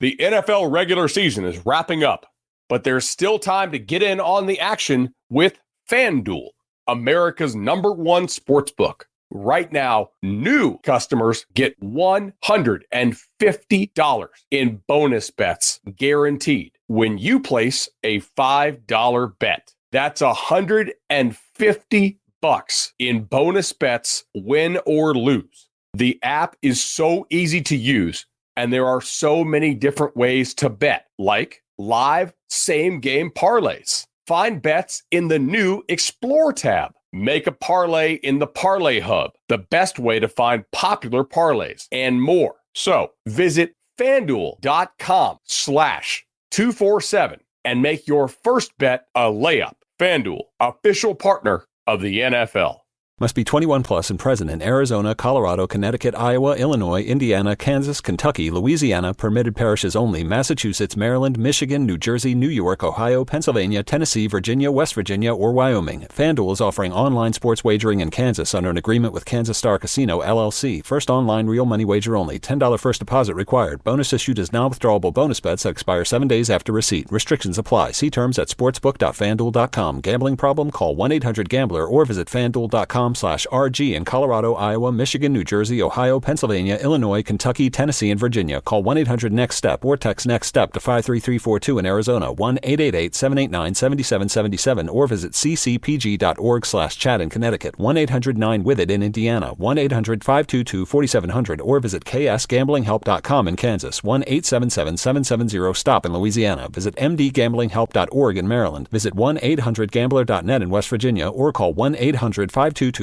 The NFL regular season is wrapping up, but there's still time to get in on the action with FanDuel, America's #1 sportsbook. Right now, new customers get $150 in bonus bets guaranteed when you place a $5 bet. That's $150 in bonus bets, win or lose. The app is so easy to use, and there are so many different ways to bet, like live same-game parlays. Find bets in the new Explore tab. Make a parlay in the Parlay Hub, the best way to find popular parlays, and more. So visit FanDuel.com/247 and make your first bet a layup. FanDuel, official partner of the NFL. Must be 21 plus and present in Arizona, Colorado, Connecticut, Iowa, Illinois, Indiana, Kansas, Kentucky, Louisiana, permitted parishes only, Massachusetts, Maryland, Michigan, New Jersey, New York, Ohio, Pennsylvania, Tennessee, Virginia, West Virginia, or Wyoming. FanDuel is offering online sports wagering in Kansas under an agreement with Kansas Star Casino, LLC. First online real money wager only. $10 first deposit required. Bonus issued as non-withdrawable bonus bets that expire 7 days after receipt. Restrictions apply. See terms at sportsbook.fanduel.com. Gambling problem? Call 1-800-GAMBLER or visit fanduel.com/RG in Colorado, Iowa, Michigan, New Jersey, Ohio, Pennsylvania, Illinois, Kentucky, Tennessee, and Virginia. Call 1-800-NEXT-STEP or text NEXT-STEP to 53342 in Arizona, 1-888-789-7777, or visit ccpg.org/chat in Connecticut, 1-800-9-WITH-IT in Indiana, 1-800-522-4700, or visit ksgamblinghelp.com in Kansas, 1-877-770-STOP in Louisiana. Visit mdgamblinghelp.org in Maryland. Visit 1-800-GAMBLER.net in West Virginia, or call 1-800-522-4700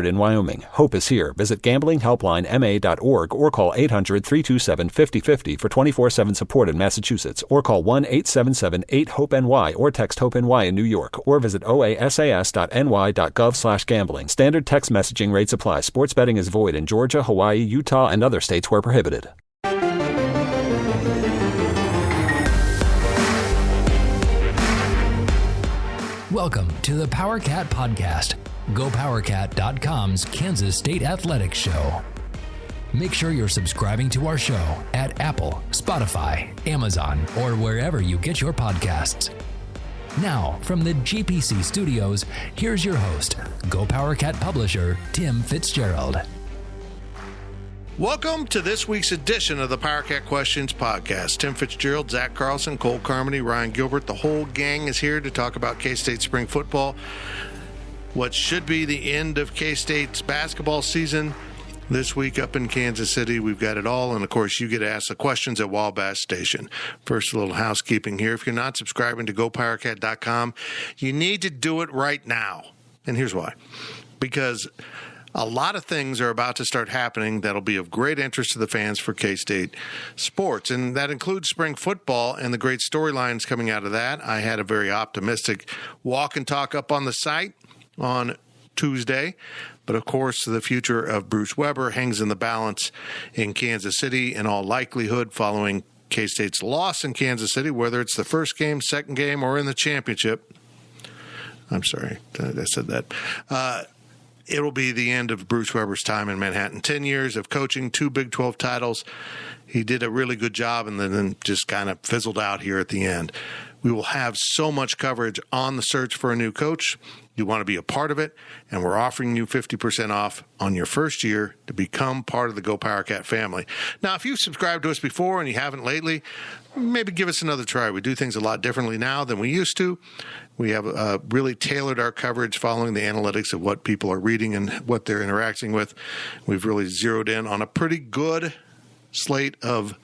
in Wyoming. Hope is here. Visit gamblinghelplinema.org or call 800-327-5050 for 24/7 support in Massachusetts, or call 1-877-8-HOPE-NY or text HOPE-NY in New York, or visit oasas.ny.gov/gambling. Standard text messaging rates apply. Sports betting is void in Georgia, Hawaii, Utah, and other states where prohibited. Welcome to the PowerCat Podcast, GoPowerCat.com's Kansas State Athletics Show. Make sure you're subscribing to our show at Apple, Spotify, Amazon, or wherever you get your podcasts. Now, from the GPC studios, here's your host, GoPowerCat publisher, Tim Fitzgerald. Welcome to this week's edition of the PowerCat Questions Podcast. Tim Fitzgerald, Zach Carlson, Cole Carmody, Ryan Gilbert. The whole gang is here to talk about K-State spring football. What should be the end of K-State's basketball season this week up in Kansas City. We've got it all. And, of course, you get to ask the questions at Wabash Station. First, a little housekeeping here. If you're not subscribing to GoPowerCat.com, you need to do it right now. And here's why. Because a lot of things are about to start happening that'll be of great interest to the fans for K-State sports, and that includes spring football and the great storylines coming out of that. I had a very optimistic walk and talk up on the site on Tuesday, but of course the future of Bruce Weber hangs in the balance in Kansas City in all likelihood following K-State's loss in Kansas City, whether it's the first game, second game, or in the championship. I'm sorry, I said that. It'll be the end of Bruce Weber's time in Manhattan. 10 years of coaching, 2 Big 12 titles. He did a really good job and then just kind of fizzled out here at the end. We will have so much coverage on the search for a new coach. You want to be a part of it, and we're offering you 50% off on your first year to become part of the Go PowerCat family. Now, if you've subscribed to us before and you haven't lately, maybe give us another try. We do things a lot differently now than we used to. We have really tailored our coverage following the analytics of what people are reading and what they're interacting with. We've really zeroed in on a pretty good slate of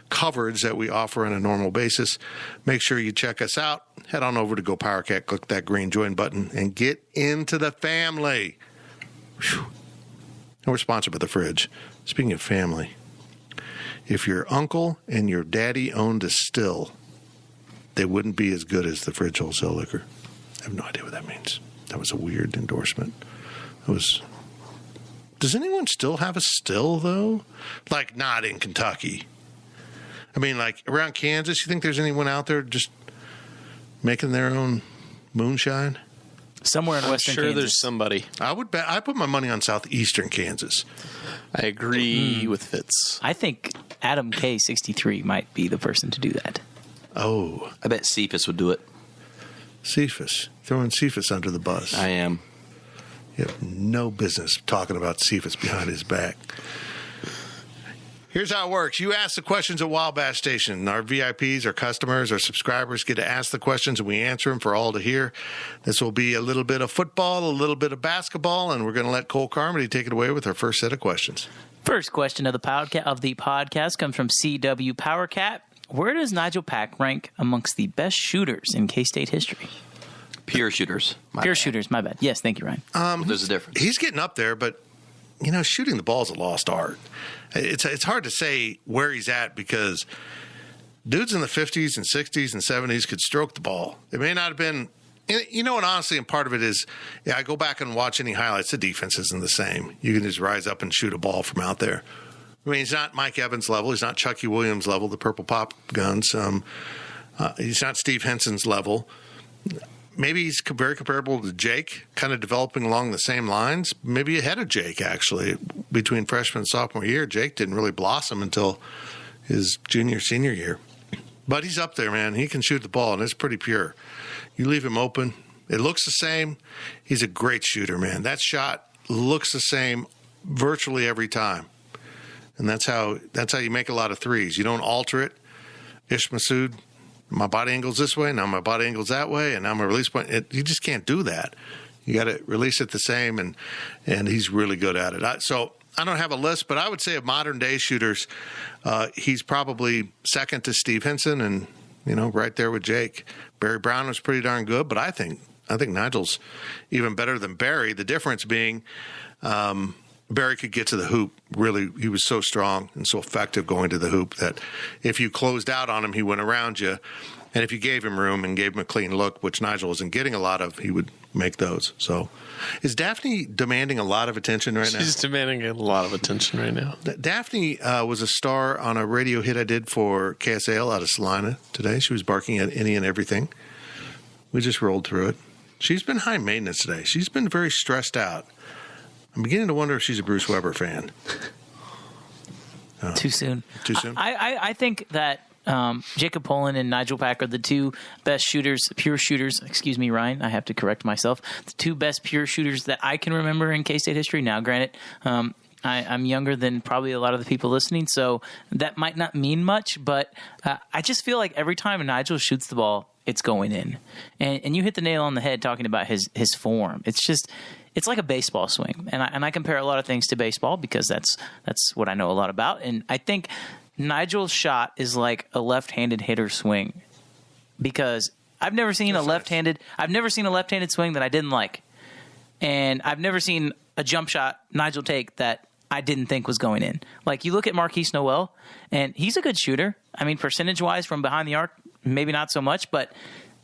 coverage that we offer on a normal basis. Make sure you check us out. Head on over to Go PowerCat, click that green join button, and get into the family. Whew. And we're sponsored by The Fridge. Speaking of family, if your uncle and your daddy owned a still, they wouldn't be as good as The Fridge Wholesale Liquor. I have no idea what that means. That was a weird endorsement. Does anyone still have a still, though? Like, not in Kentucky. I mean, like, around Kansas, you think there's anyone out there just making their own moonshine? Somewhere in Western Kansas. There's somebody. I would bet. I put my money on southeastern Kansas. I agree with Fitz. I think Adam K63 might be the person to do that. Oh, I bet Cephas would do it. Cephas. Throwing Cephas under the bus. I am. You have no business talking about Cephas behind his back. Here's how it works. You ask the questions at Wabash Station. Our VIPs, our customers, our subscribers get to ask the questions, and we answer them for all to hear. This will be a little bit of football, a little bit of basketball, and we're going to let Cole Carmody take it away with our first set of questions. First question of the podcast comes from CW PowerCat. Where does Nigel Pack rank amongst the best shooters in K-State history? Pure shooters. Shooters, my bad. Yes, thank you, Ryan. Well, there's a difference. He's getting up there, but, shooting the ball is a lost art. It's hard to say where he's at because dudes in the 50s and 60s and 70s could stroke the ball. It may not have been, and honestly, and part of it is, I go back and watch any highlights. The defense isn't the same. You can just rise up and shoot a ball from out there. I mean, he's not Mike Evans level. He's not Chucky Williams level, the purple pop guns. He's not Steve Henson's level. Maybe he's very comparable to Jake, kind of developing along the same lines. Maybe ahead of Jake, actually. Between freshman and sophomore year, Jake didn't really blossom until his junior, senior year. But he's up there, man. He can shoot the ball, and it's pretty pure. You leave him open. It looks the same. He's a great shooter, man. That shot looks the same virtually every time. And that's how you make a lot of threes. You don't alter it. Ish Massoud, my body angle's this way, now my body angle's that way, and now my release point. You just can't do that. You got to release it the same, and he's really good at it. So I don't have a list, but I would say of modern-day shooters, he's probably second to Steve Henson and, right there with Jake. Barry Brown was pretty darn good, but I think Nigel's even better than Barry, the difference being Barry could get to the hoop. Really, he was so strong and so effective going to the hoop that if you closed out on him, he went around you. And if you gave him room and gave him a clean look, which Nigel wasn't getting a lot of, he would make those. So is Daphne demanding a lot of attention right now? She's demanding a lot of attention right now. Daphne was a star on a radio hit I did for KSAL out of Salina today. She was barking at any and everything. We just rolled through it. She's been high maintenance today. She's been very stressed out. I'm beginning to wonder if she's a Bruce Weber fan. Too soon. Too soon? I think that Jacob Poland and Nigel Pack are the two best shooters, pure shooters. Excuse me, Ryan. I have to correct myself. The two best pure shooters that I can remember in K-State history. Now, granted, I'm younger than probably a lot of the people listening, so that might not mean much, but I just feel like every time Nigel shoots the ball, it's going in. And you hit the nail on the head talking about his form. It's like a baseball swing. And I compare a lot of things to baseball because that's what I know a lot about. And I think Nigel's shot is like a left-handed hitter swing because I've never seen a left-handed swing that I didn't like. And I've never seen a jump shot Nigel take that I didn't think was going in. Like, you look at Marquise Noel, and he's a good shooter. I mean, percentage-wise from behind the arc, maybe not so much, but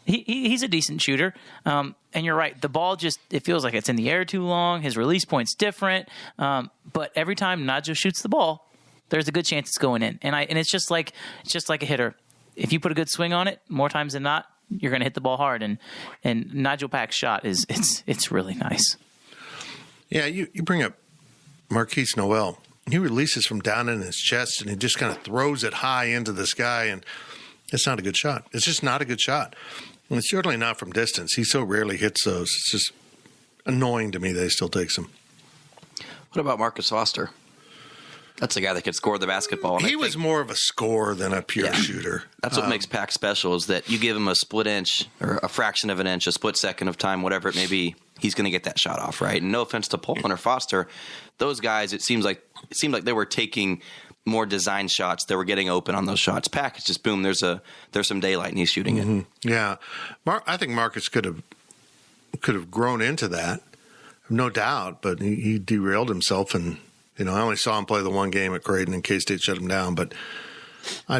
he's a decent shooter. And you're right, the ball it feels like it's in the air too long. His release point's different. But every time Nigel shoots the ball, there's a good chance it's going in. And it's just like a hitter. If you put a good swing on it, more times than not, you're going to hit the ball hard. And Nigel Pack's shot it's really nice. Yeah, you bring up Marquise Noel. He releases from down in his chest, and he just kind of throws it high into the sky, and it's not a good shot. It's just not a good shot. And it's certainly not from distance. He so rarely hits those. It's just annoying to me that he still takes them. What about Marcus Foster? That's a guy that could score the basketball. He was more of a scorer than a pure shooter. That's what makes Pack special, is that you give him a split inch or a fraction of an inch, a split second of time, whatever it may be, he's going to get that shot off, right? And no offense to Poland or Foster, those guys, it seemed like they were taking more design shots. They were getting open on those shots. Pack is just boom. There's some daylight, and he's shooting it. Yeah, I think Marcus could have grown into that, no doubt. But he derailed himself, and I only saw him play the one game at Creighton, and K-State shut him down. But I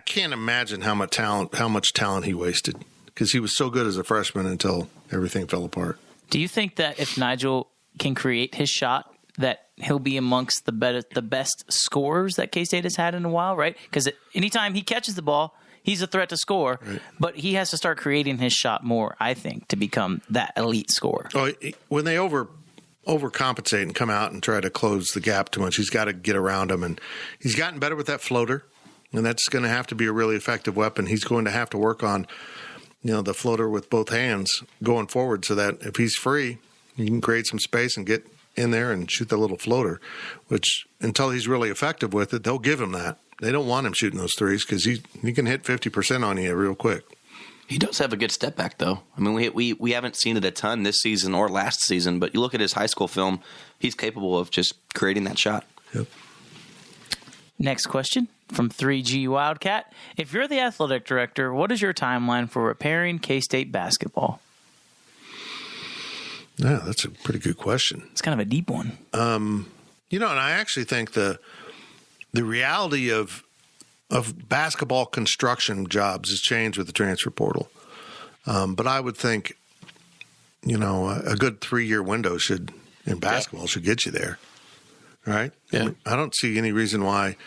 can't imagine how much talent he wasted, because he was so good as a freshman until everything fell apart. Do you think that if Nigel can create his shot, that he'll be amongst the best scorers that K-State has had in a while, right? Because anytime he catches the ball, he's a threat to score, right. But he has to start creating his shot more, I think, to become that elite scorer. Oh, when they overcompensate and come out and try to close the gap too much. He's got to get around him, and he's gotten better with that floater, and that's going to have to be a really effective weapon. He's going to have to work on, the floater with both hands going forward, so that if he's free, he can create some space and get in there and shoot the little floater, which until he's really effective with it, they'll give him that. They don't want him shooting those threes because he can hit 50% on you real quick. He does have a good step back, though. I mean, we haven't seen it a ton this season or last season, but you look at his high school film, he's capable of just creating that shot. Yep. Next question from 3G Wildcat. If you're the athletic director, what is your timeline for repairing K-State basketball? Yeah, that's a pretty good question. It's kind of a deep one. And I actually think the reality of basketball construction jobs has changed with the transfer portal. But I would think, a good 3-year window in basketball should get you there, right? Yeah. I mean, I don't see any reason why.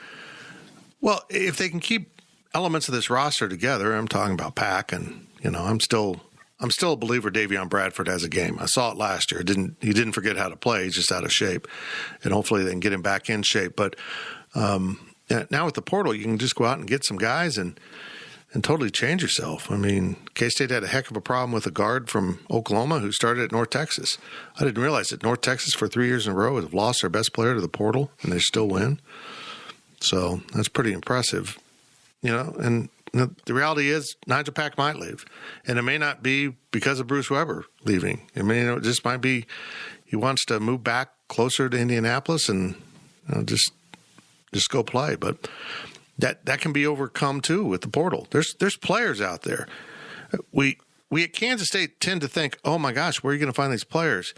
Well, if they can keep elements of this roster together, I'm talking about Pack, and I'm still a believer Davion Bradford has a game. I saw it last year. He didn't forget how to play. He's just out of shape, and hopefully they can get him back in shape. But now with the portal, you can just go out and get some guys and totally change yourself. I mean, K-State had a heck of a problem with a guard from Oklahoma who started at North Texas. I didn't realize that North Texas for 3 years in a row have lost their best player to the portal, and they still win. So that's pretty impressive, and the reality is Nigel Pack might leave, and it may not be because of Bruce Weber leaving. I mean, it just might be he wants to move back closer to Indianapolis and just go play. But that can be overcome too with the portal. There's players out there. We at Kansas State tend to think, oh my gosh, where are you going to find these players?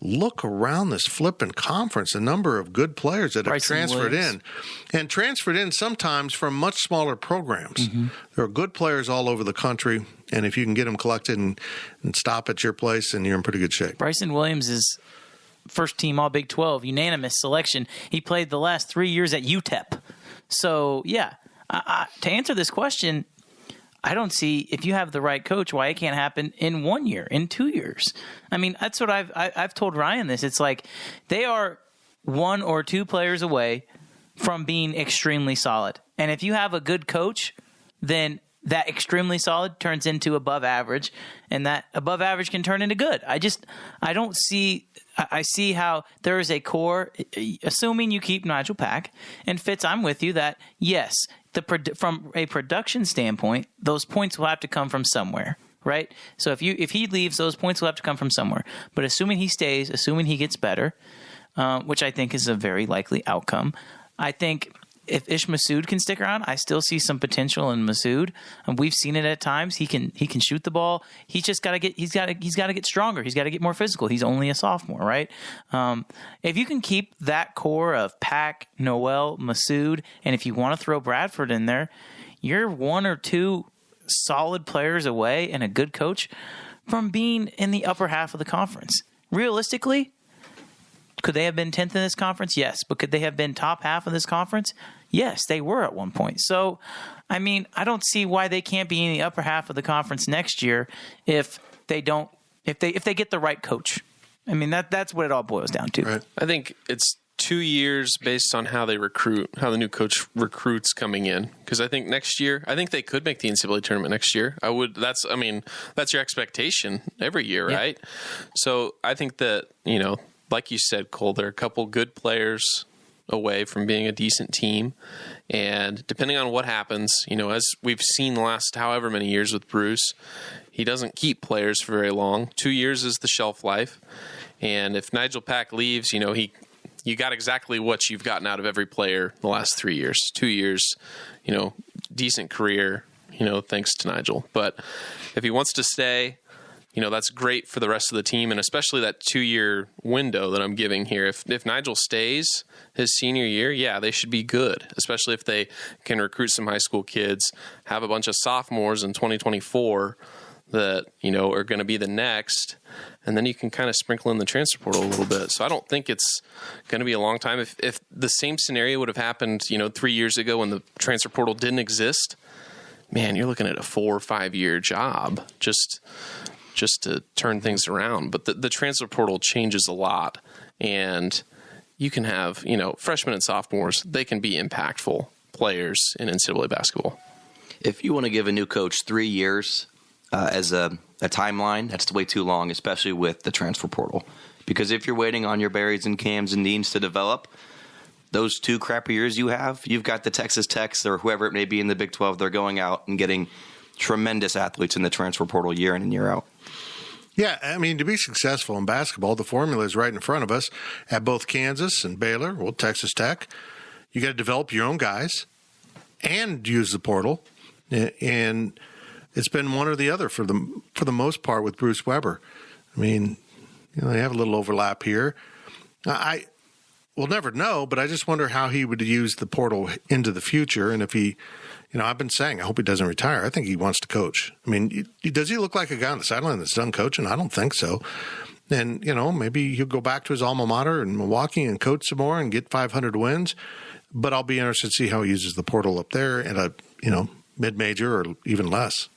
Look around this flipping conference, a number of good players that have transferred in, and transferred in sometimes from much smaller programs. Mm-hmm. There are good players all over the country, and if you can get them collected and stop at your place, then you're in pretty good shape. Bryson Williams is first team All Big 12, unanimous selection. He played the last 3 years at UTEP. So, yeah, to answer this question, I don't see, if you have the right coach, why it can't happen in 1 year, in 2 years. I mean, that's what I've told Ryan this. It's like they are 1 or 2 players away from being extremely solid. And if you have a good coach, then that extremely solid turns into above average, and that above average can turn into good. I see how there is a core, assuming you keep Nigel Pack and Fitz. I'm with you that yes, from a production standpoint, those points will have to come from somewhere, right? So if he leaves, those points will have to come from somewhere. But assuming he stays, assuming he gets better, which I think is a very likely outcome, I think if Ish Massoud can stick around, I still see some potential in Massoud. We've seen it at times. He can shoot the ball. He's just got to get stronger. He's got to get more physical. He's only a sophomore, right? If you can keep that core of Pack, Noel, Massoud, and if you want to throw Bradford in there, you're 1 or 2 solid players away and a good coach from being in the upper half of the conference. Realistically, could they have been 10th in this conference? Yes. But could they have been top half of this conference? Yes, they were at one point. So, I mean, I don't see why they can't be in the upper half of the conference next year if they get the right coach. I mean, that's what it all boils down to. Right. I think it's 2 years based on how they recruit, how the new coach recruits coming in. Because I think next year, I think they could make the NCAA tournament next year. That's your expectation every year, right? Yeah. So I think that, like you said, Cole, there are a couple good players away from being a decent team. And depending on what happens, as we've seen the last however many years with Bruce, he doesn't keep players for very long. 2 years is the shelf life. And if Nigel Pack leaves, you got exactly what you've gotten out of every player the last 3 years. 2 years, decent career, thanks to Nigel. But if he wants to stay, that's great for the rest of the team, and especially that 2-year window that I'm giving here. If Nigel stays his senior year, yeah, they should be good, especially if they can recruit some high school kids, have a bunch of sophomores in 2024 that, are going to be the next, and then you can kind of sprinkle in the transfer portal a little bit. So I don't think it's going to be a long time. If the same scenario would have happened, 3 years ago when the transfer portal didn't exist, man, you're looking at a 4 or 5 year job just just to turn things around. But the transfer portal changes a lot, and you can have, freshmen and sophomores, they can be impactful players in NCAA basketball. If you want to give a new coach 3 years as a timeline, that's way too long, especially with the transfer portal. Because if you're waiting on your Berries and Cams and Deans to develop, those 2 crappy years you've got the Texas Techs or whoever it may be in the Big 12, they're going out and getting tremendous athletes in the transfer portal year in and year out. Yeah, I mean, to be successful in basketball, the formula is right in front of us at both Kansas and Baylor, Texas Tech. You got to develop your own guys and use the portal, and it's been one or the other for the most part with Bruce Weber. I mean, they have a little overlap here. We'll never know, but I just wonder how he would use the portal into the future, and if he. I've been saying I hope he doesn't retire. I think he wants to coach. I mean, does he look like a guy on the sideline that's done coaching? I don't think so. And, maybe he'll go back to his alma mater in Milwaukee and coach some more and get 500 wins. But I'll be interested to see how he uses the portal up there at a, mid-major or even less.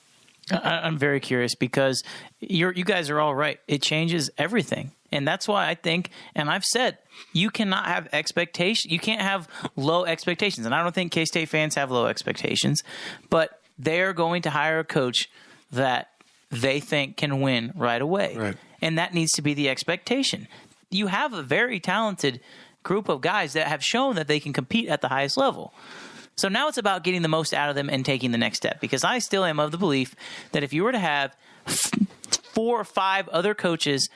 I'm very curious because you guys are all right. It changes everything. And that's why I think, and I've said, you cannot have expectations. You can't have low expectations. And I don't think K-State fans have low expectations, but they're going to hire a coach that they think can win right away. Right. And that needs to be the expectation. You have a very talented group of guys that have shown that they can compete at the highest level. So now it's about getting the most out of them and taking the next step, because I still am of the belief that if you were to have 4 or 5 other coaches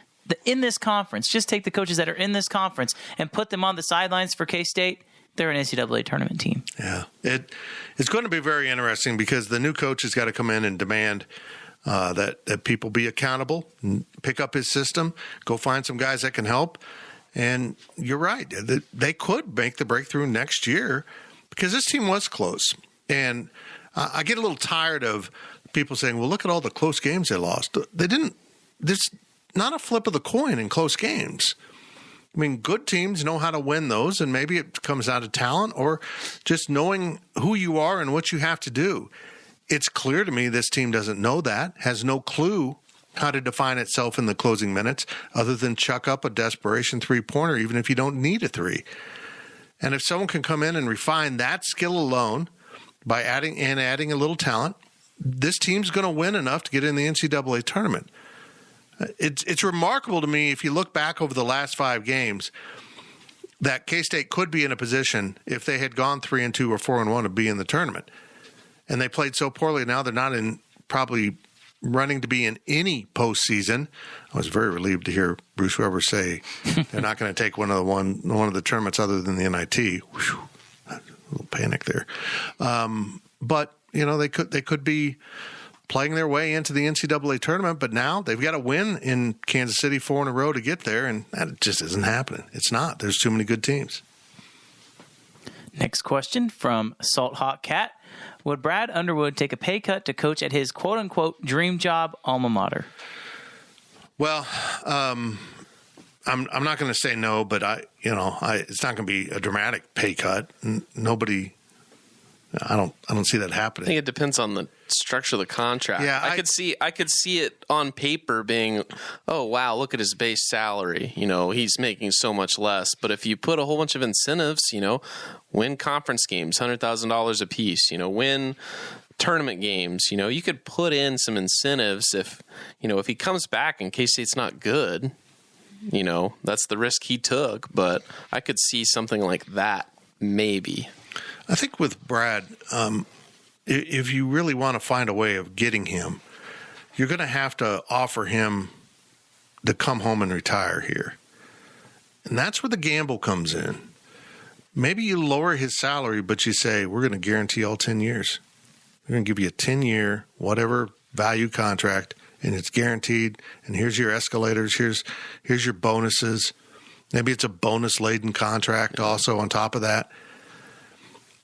in this conference, just take the coaches that are in this conference and put them on the sidelines for K-State, they're an NCAA tournament team. Yeah, it's going to be very interesting because the new coach has got to come in and demand that people be accountable and pick up his system, go find some guys that can help. And you're right, they could make the breakthrough next year because this team was close. And I get a little tired of people saying, well, look at all the close games they lost. They didn't – there's not a flip of the coin in close games. I mean, good teams know how to win those, and maybe it comes out of talent or just knowing who you are and what you have to do. It's clear to me this team doesn't know that, has no clue how to define itself in the closing minutes other than chuck up a desperation three-pointer, even if you don't need a three. And if someone can come in and refine that skill alone by adding a little talent, this team's going to win enough to get in the NCAA tournament. It's remarkable to me, if you look back over the last 5 games, that K-State could be in a position, if they had gone 3-2 or 4-1, to be in the tournament. And they played so poorly, now they're not in probably running to be in any postseason. I was very relieved to hear Bruce Weber say they're not going to take one of the tournaments other than the NIT. Whew, a little panic there. But they could be playing their way into the NCAA tournament, but now they've got to win in Kansas City 4 in a row to get there, and that just isn't happening. It's not. There's too many good teams. Next question from Salt Hawk Cat. Would Brad Underwood take a pay cut to coach at his quote-unquote dream job alma mater? Well, I'm not going to say no, but it's not going to be a dramatic pay cut. Nobody. I don't see that happening. I think it depends on the structure of the contract. Yeah, I could see it on paper being, oh wow, look at his base salary. He's making so much less. But if you put a whole bunch of incentives, win conference games, $100,000 a piece, win tournament games, you could put in some incentives. If he comes back and K-State's not good, that's the risk he took. But I could see something like that maybe. I think with Brad, if you really want to find a way of getting him, you're going to have to offer him to come home and retire here. And that's where the gamble comes in. Maybe you lower his salary, but you say, we're going to guarantee all 10 years. We're going to give you a 10-year, whatever value contract, and it's guaranteed. And here's your escalators. Here's your bonuses. Maybe it's a bonus-laden contract also on top of that.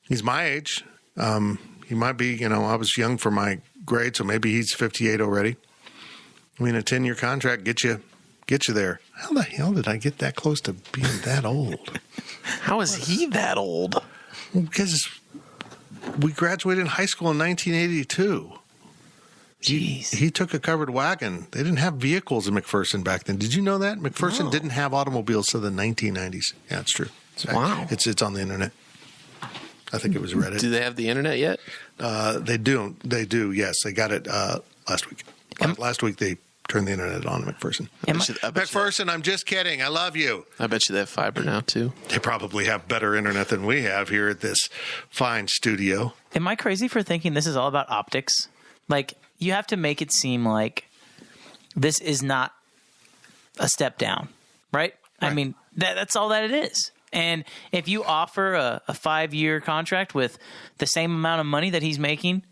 He's my age. He might be, I was young for my grade, so maybe he's 58 already. I mean, a 10-year contract gets you there. How the hell did I get that close to being that old? How is he that old? Well, because we graduated high school in 1982. Jeez. He took a covered wagon. They didn't have vehicles in McPherson back then. Did you know that? McPherson didn't have automobiles till the 1990s. Yeah, it's true. Wow. It's on the internet. I think it was Reddit. Do they have the internet yet? They do. They do. Yes, they got it last week. Last week they turned the internet on at McPherson. McPherson, I'm just kidding. I love you. I bet you they have fiber now too. They probably have better internet than we have here at this fine studio. Am I crazy for thinking this is all about optics? Like, you have to make it seem like this is not a step down, right? I mean, that's all that it is. And if you offer a 5-year contract with the same amount of money that he's making,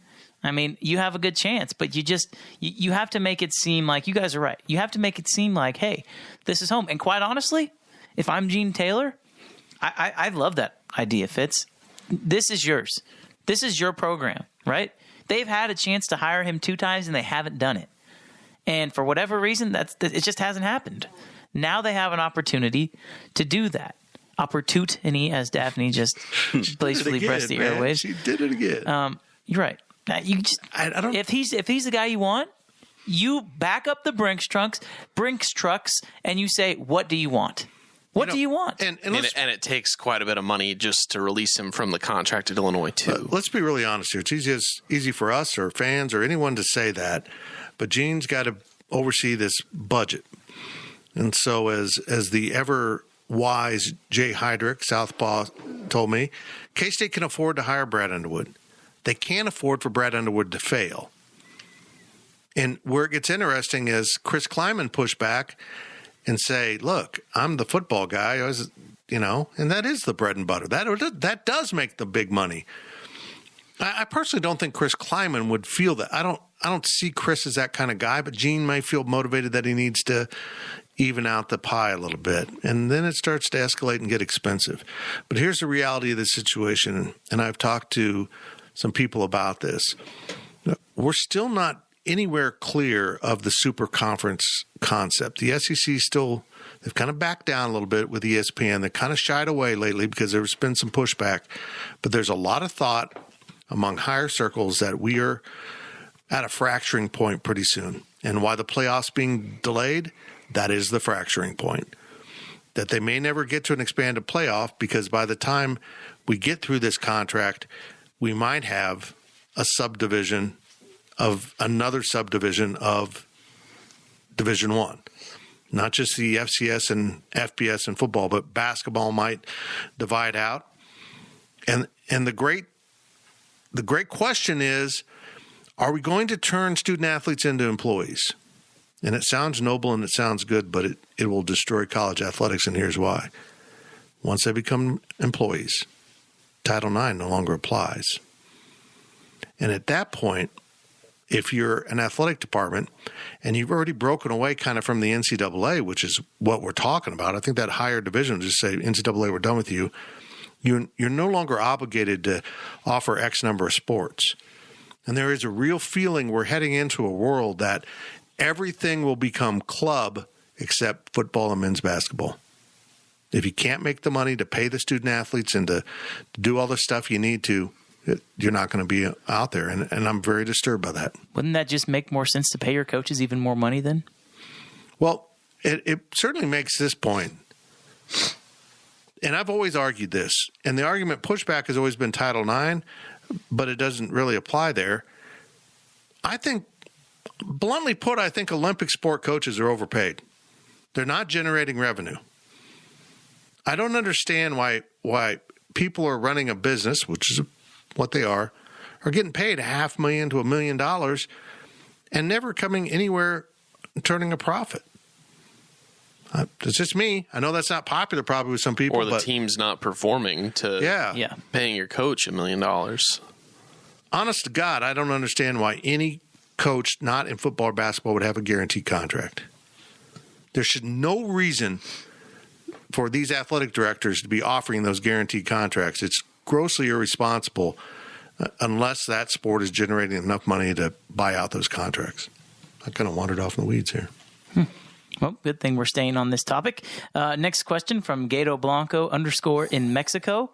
I mean, you have a good chance. But you have to make it seem like, you guys are right. You have to make it seem like, hey, this is home. And quite honestly, if I'm Gene Taylor, I love that idea, Fitz. This is yours. This is your program, right? They've had a chance to hire him 2 times and they haven't done it. And for whatever reason, it just hasn't happened. Now they have an opportunity to do that. Opportunity, as Daphne just blissfully pressed the airwaves. She did it again. You're right. You just, I don't. If he's the guy you want, you back up the Brinks trucks, and you say, "What do you want? What do you want?" And it takes quite a bit of money just to release him from the contract at Illinois too. Let's be really honest here. It's easy for us or fans or anyone to say that, but Gene's got to oversee this budget. And so as the ever wise Jay Heidrich, Southpaw, told me, K-State can afford to hire Brad Underwood. They can't afford for Brad Underwood to fail. And where it gets interesting is Chris Kleiman push back and say, look, I'm the football guy. And that is the bread and butter. That does make the big money. I personally don't think Chris Kleiman would feel that. I don't see Chris as that kind of guy, but Gene may feel motivated that he needs to even out the pie a little bit. And then it starts to escalate and get expensive. But here's the reality of the situation, and I've talked to some people about this. We're still not anywhere clear of the super conference concept. The SEC still, they've kind of backed down a little bit with ESPN. They kind of shied away lately because there's been some pushback. But there's a lot of thought among higher circles that we are at a fracturing point pretty soon. And why the playoffs being delayed, that is the fracturing point. That they may never get to an expanded playoff because by the time we get through this contract, we might have a subdivision of another subdivision of Division I. Not just the FCS and FBS and football, but basketball might divide out. And the great question is, are we going to turn student athletes into employees? And it sounds noble and it sounds good, but it will destroy college athletics, and here's why. Once they become employees, Title IX no longer applies. And at that point, if you're an athletic department and you've already broken away kind of from the NCAA, which is what we're talking about, I think that higher division will just say, NCAA, we're done with you. You're no longer obligated to offer X number of sports. And there is a real feeling we're heading into a world that everything will become club except football and men's basketball. If you can't make the money to pay the student athletes and to do all the stuff you need to, you're not going to be out there. And I'm very disturbed by that. Wouldn't that just make more sense to pay your coaches even more money then? Well, it certainly makes this point. And I've always argued this. And the argument pushback has always been Title IX, but it doesn't really apply there. I think, bluntly put, I think Olympic sport coaches are overpaid. They're not generating revenue. I don't understand why people are running a business, which is what they are getting paid $500,000 to $1 million and never coming anywhere turning a profit. It's just me. I know that's not popular probably with some people. Or the team's not performing to paying your coach $1 million. Honest to God, I don't understand why any coach not in football or basketball would have a guaranteed contract. There should no reason for these athletic directors to be offering those guaranteed contracts. It's grossly irresponsible unless that sport is generating enough money to buy out those contracts. I kind of wandered off in the weeds here. Well, good thing we're staying on this topic. Next question from Gato Blanco _ in Mexico.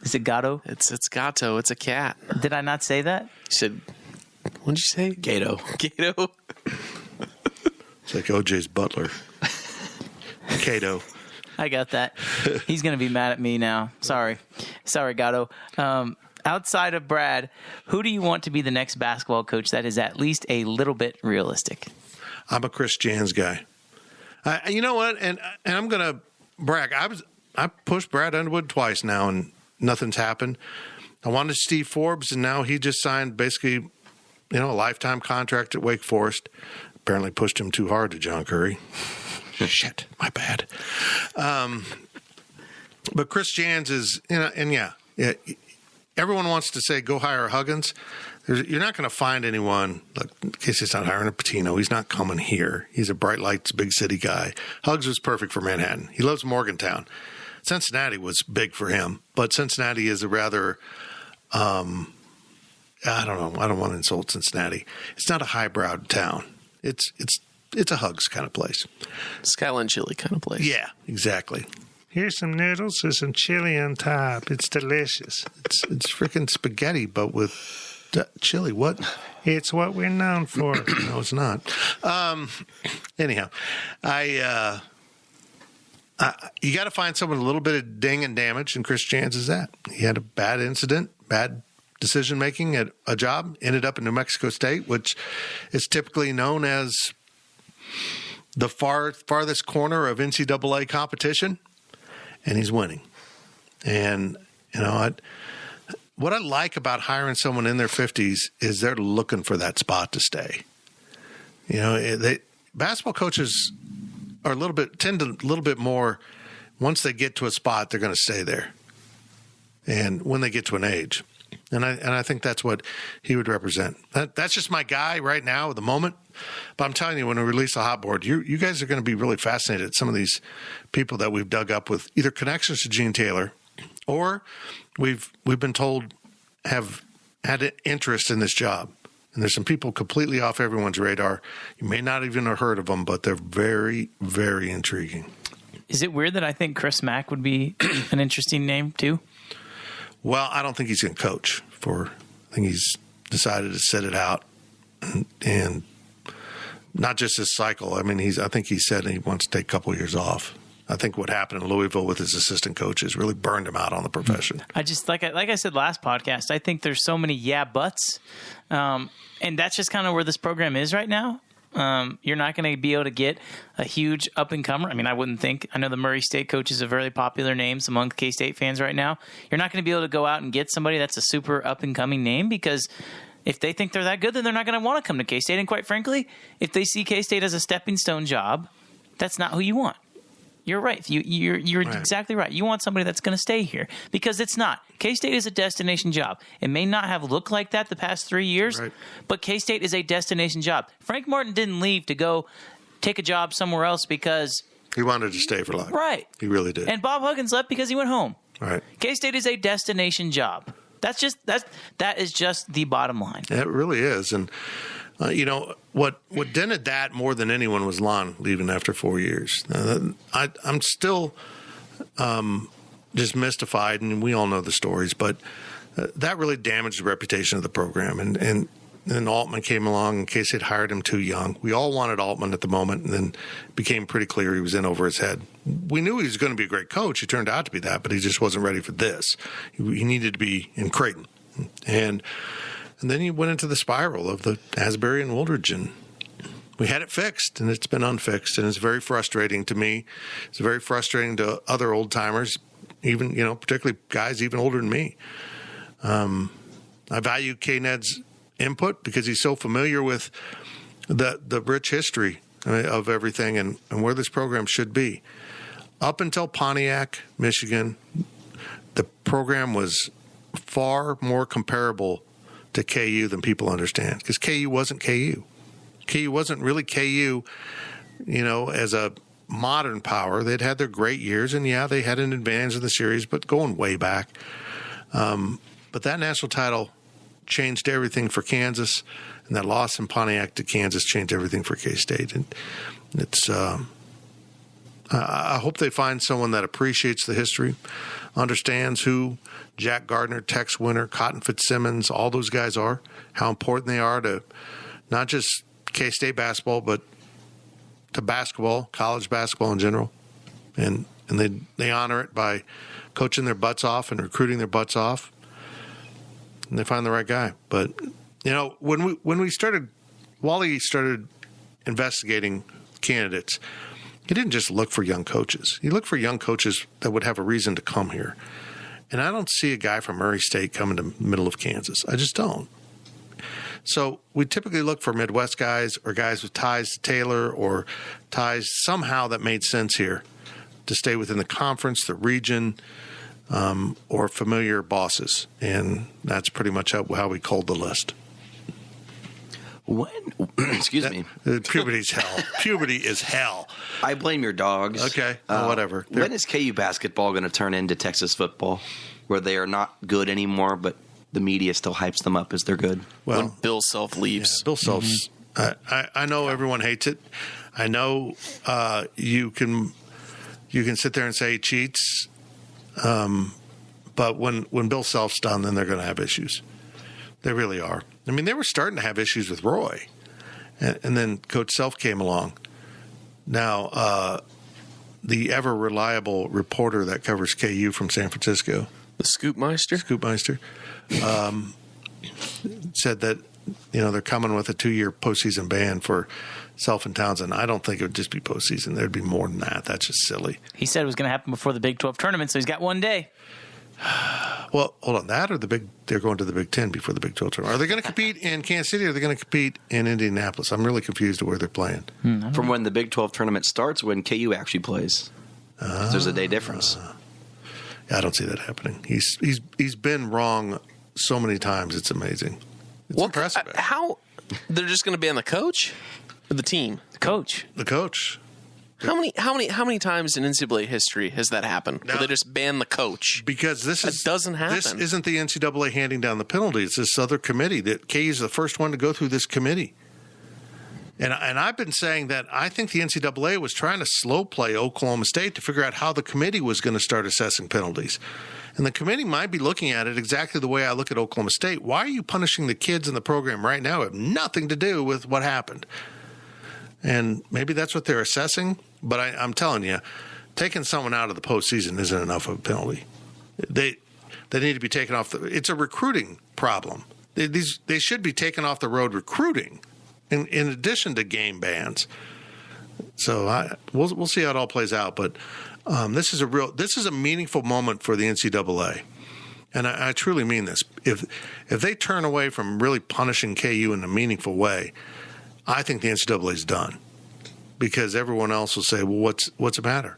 Is it Gatto? It's Gato. It's a cat. Did I not say that? You said, what'd you say? Gato. Gato. It's like OJ's butler. Cato. I got that. He's going to be mad at me now. Sorry, Gatto. Outside of Brad, who do you want to be the next basketball coach that is at least a little bit realistic? I'm a Chris Jans guy. You know what? And I'm going to brag. I pushed Brad Underwood twice now, and nothing's happened. I wanted Steve Forbes, and now he just signed basically, a lifetime contract at Wake Forest. Apparently pushed him too hard to John Curry. Shit, my bad. But Chris Jans is, everyone wants to say go hire Huggins. You're not going to find anyone. Like, in case he's not hiring a Patino, he's not coming here. He's a bright lights, big city guy. Hugs was perfect for Manhattan. He loves Morgantown. Cincinnati was big for him, but Cincinnati is a rather, I don't know. I don't want to insult Cincinnati. It's not a highbrow town. It's a Hugs kind of place. Skyline chili kind of place. Yeah, exactly. Here's some noodles with some chili on top. It's delicious. It's freaking spaghetti, but with chili. What? It's what we're known for. No, it's not. Anyhow, you got to find someone with a little bit of ding and damage, and Chris Jans is that. He had a bad incident, bad decision making at a job, ended up in New Mexico State, which is typically known as the farthest corner of NCAA competition, and he's winning. And, what I like about hiring someone in their 50s is they're looking for that spot to stay. Basketball coaches are a little bit more, once they get to a spot, they're going to stay there. And when they get to an age. And I think that's what he would represent. That's just my guy right now at the moment. But I'm telling you, when we release the hot board, you guys are going to be really fascinated at some of these people that we've dug up with either connections to Gene Taylor, or we've been told have had an interest in this job. And there's some people completely off everyone's radar. You may not even have heard of them, but they're very, very intriguing. Is it weird that I think Chris Mack would be an interesting name too? Well, I don't think he's going to coach I think he's decided to sit it out and not just his cycle. I mean, I think he said he wants to take a couple of years off. I think what happened in Louisville with his assistant coaches really burned him out on the profession. I just, like I said last podcast, I think there's so many buts. And that's just kind of where this program is right now. You're not going to be able to get a huge up-and-comer. I mean, I wouldn't think. I know the Murray State coach is a very popular name among K-State fans right now. You're not going to be able to go out and get somebody that's a super up-and-coming name, because if they think they're that good, then they're not going to want to come to K-State. And quite frankly, if they see K-State as a stepping stone job, that's not who you want. You're right. You're right. Exactly right. You want somebody that's going to stay here, because it's not. K-State is a destination job. It may not have looked like that the past 3 years, right, but K-State is a destination job. Frank Martin didn't leave to go take a job somewhere else because he wanted to stay for life. Right. He really did. And Bob Huggins left because he went home. Right. K-State is a destination job. That is just the bottom line. It really is. And what dented that more than anyone was Lon leaving after 4 years. I'm still just mystified, and we all know the stories, but that really damaged the reputation of the program. And then Altman came along, and K-State hired him too young. We all wanted Altman at the moment, and then it became pretty clear he was in over his head. We knew he was going to be a great coach. He turned out to be that, but he just wasn't ready for this. He needed to be in Creighton. And then he went into the spiral of the Asbury and Woolridge, and we had it fixed, and it's been unfixed, and it's very frustrating to me. It's very frustrating to other old timers, even particularly guys even older than me. I value K-Ned's input because he's so familiar with the rich history of everything and where this program should be. Up until Pontiac, Michigan, the program was far more comparable to KU than people understand, because KU wasn't KU. KU wasn't really KU, as a modern power. They'd had their great years, and they had an advantage in the series, but going way back. But that national title changed everything for Kansas, and that loss in Pontiac to Kansas changed everything for K-State. And it's I hope they find someone that appreciates the history, understands who Jack Gardner, Tex Winter, Cotton Fitzsimmons, all those guys are, how important they are to not just K-State basketball, but to basketball, college basketball in general. And they honor it by coaching their butts off and recruiting their butts off. And they find the right guy. But, when Wally started investigating candidates, he didn't just look for young coaches. He looked for young coaches that would have a reason to come here. And I don't see a guy from Murray State coming to the middle of Kansas. I just don't. So we typically look for Midwest guys or guys with ties to Taylor or ties somehow that made sense here to stay within the conference, the region, or familiar bosses. And that's pretty much how we culled the list. Excuse me. Puberty's hell. Puberty is hell. I blame your dogs. Okay, whatever. When is KU basketball going to turn into Texas football, where they are not good anymore, but the media still hypes them up as they're good? Well, When Bill Self leaves. Bill Self's. I know everyone hates it. I know you can sit there and say he cheats, but when Bill Self's done, then they're going to have issues. They really are. I mean, they were starting to have issues with Roy, and then Coach Self came along. Now, the ever-reliable reporter that covers KU from San Francisco, The Scoopmeister? Scoopmeister, said that, they're coming with a 2-year postseason ban for Self and Townsend. I don't think it would just be postseason. There'd be more than that. That's just silly. He said it was going to happen before the Big 12 tournament, so he's got one day. Well, hold on. That or they're going to the Big 10 before the Big 12 tournament. Are they going to compete in Kansas City or are they going to compete in Indianapolis? I'm really confused at where they're playing. From when the Big 12 tournament starts, when KU actually plays. 'Cause there's a day difference. I don't see that happening. He's been wrong so many times. It's amazing. It's impressive. How? They're just going to ban the coach or the team? Coach. The coach. How many times in NCAA history has that happened? Now, where they just ban the coach? Because this doesn't happen. This isn't the NCAA handing down the penalties. It's this other committee. That KU is the first one to go through this committee. And I've been saying that I think the NCAA was trying to slow play Oklahoma State to figure out how the committee was going to start assessing penalties. And the committee might be looking at it exactly the way I look at Oklahoma State. Why are you punishing the kids in the program right now who have nothing to do with what happened? And maybe that's what they're assessing. But I'm telling you, taking someone out of the postseason isn't enough of a penalty. They need to be taken off. It's a recruiting problem. They should be taken off the road recruiting, in addition to game bans. So we'll see how it all plays out. But this is a meaningful moment for the NCAA, and I truly mean this. If they turn away from really punishing KU in a meaningful way, I think the NCAA is done. Because everyone else will say, well, what's the matter?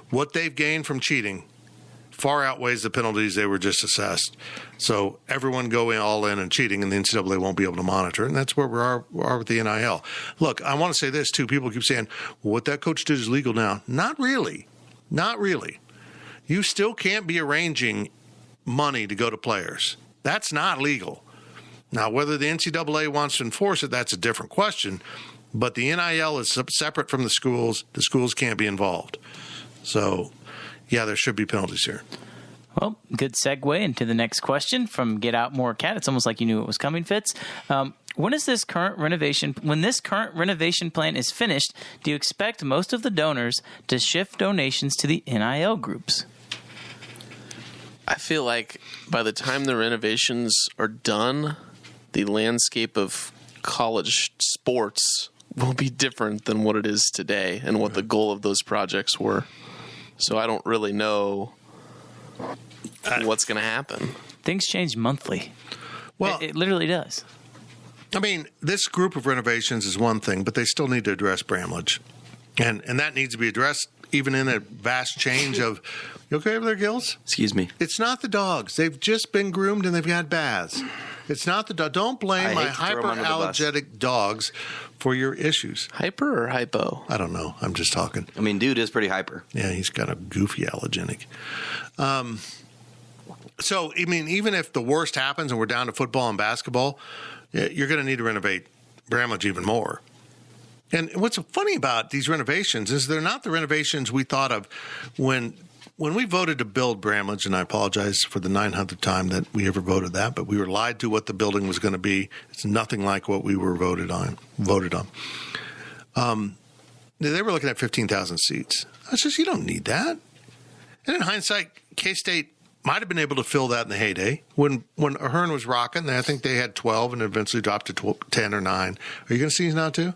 What they've gained from cheating far outweighs the penalties they were just assessed. So everyone go all in and cheating, and the NCAA won't be able to monitor it. And that's where we are with the NIL. Look, I want to say this, too. People keep saying, well, what that coach did is legal now. Not really. Not really. You still can't be arranging money to go to players. That's not legal. Now, whether the NCAA wants to enforce it, that's a different question. But the NIL is separate from the schools. The schools can't be involved. So, yeah, there should be penalties here. Well, good segue into the next question from Get Out More Cat. It's almost like you knew it was coming, Fitz. When this current renovation plan is finished, do you expect most of the donors to shift donations to the NIL groups? I feel like by the time the renovations are done, the landscape of college sports will be different than what it is today and what the goal of those projects were. So I don't really know what's going to happen. Things change monthly. Well, it literally does. I mean, this group of renovations is one thing, but they still need to address Bramlage. And that needs to be addressed even in a vast change of, you okay over there, Gills? Excuse me. It's not the dogs. They've just been groomed and they've had baths. It's not the dog. Don't blame my hyperallergenic dogs for your issues. Hyper or hypo? I don't know. I'm just talking. I mean, dude is pretty hyper. Yeah, he's got a goofy allergenic. So, I mean, even if the worst happens and we're down to football and basketball, you're going to need to renovate Bramlage even more. And what's funny about these renovations is they're not the renovations we thought of when we voted to build Bramlage, and I apologize for the 900th time that we ever voted that, but we were lied to what the building was going to be. It's nothing like what we were voted on. They were looking at 15,000 seats. I said, you don't need that. And in hindsight, K-State might have been able to fill that in the heyday. When Ahern was rocking, I think they had 12 and eventually dropped to 10 or 9. Are you going to sneeze now too?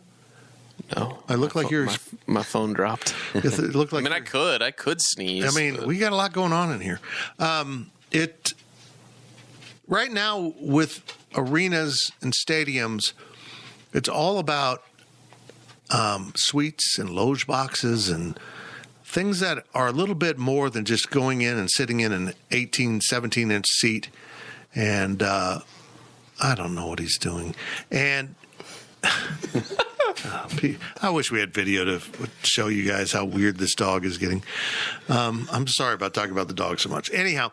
No. I look like you're... My phone dropped. It looked like I could sneeze. I mean, we got a lot going on in here. Right now with arenas and stadiums, it's all about suites and loge boxes and things that are a little bit more than just going in and sitting in an 18, 17-inch seat. And I don't know what he's doing. And I wish we had video to show you guys how weird this dog is getting. I'm sorry about talking about the dog so much. Anyhow,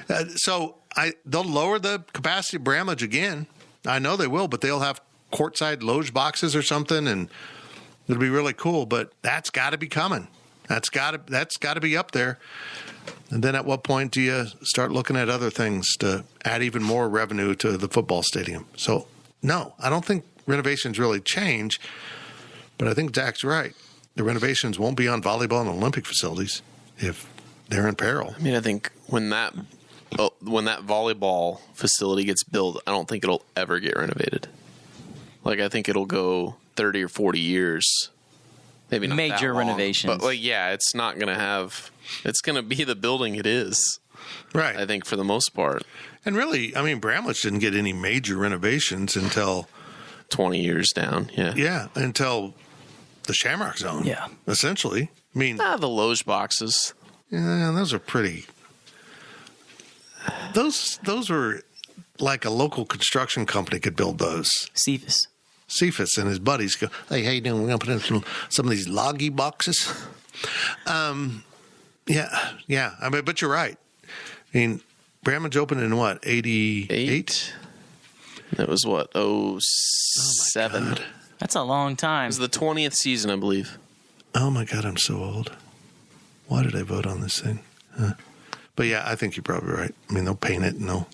they'll lower the capacity of Bramlage again. I know they will, but they'll have courtside loge boxes or something, and it'll be really cool. But that's got to be coming. That's got to be up there. And then at what point do you start looking at other things to add even more revenue to the football stadium? So, no, I don't think renovations really change, but I think Zach's right. The renovations won't be on volleyball and Olympic facilities if they're in peril. I mean, I think when that volleyball facility gets built, I don't think it'll ever get renovated. Like, I think it'll go 30 or 40 years. Maybe not major that long, renovations. but it's not going to have. It's going to be the building it is, right? I think for the most part. And really, I mean, Bramlage didn't get any major renovations until 20 years down. Yeah, until the Shamrock Zone. Yeah, essentially. I mean, the loge boxes. Yeah, those are pretty. Those were like a local construction company could build those. Cephas and his buddies go, hey, how you doing? We're going to put in some of these loggy boxes. Yeah. I mean, but you're right. I mean, Bramlage opened in what, 88? It was what, 07? Oh, that's a long time. It was the 20th season, I believe. Oh, my God, I'm so old. Why did I vote on this thing? Huh? But, yeah, I think you're probably right. I mean, they'll paint it and they'll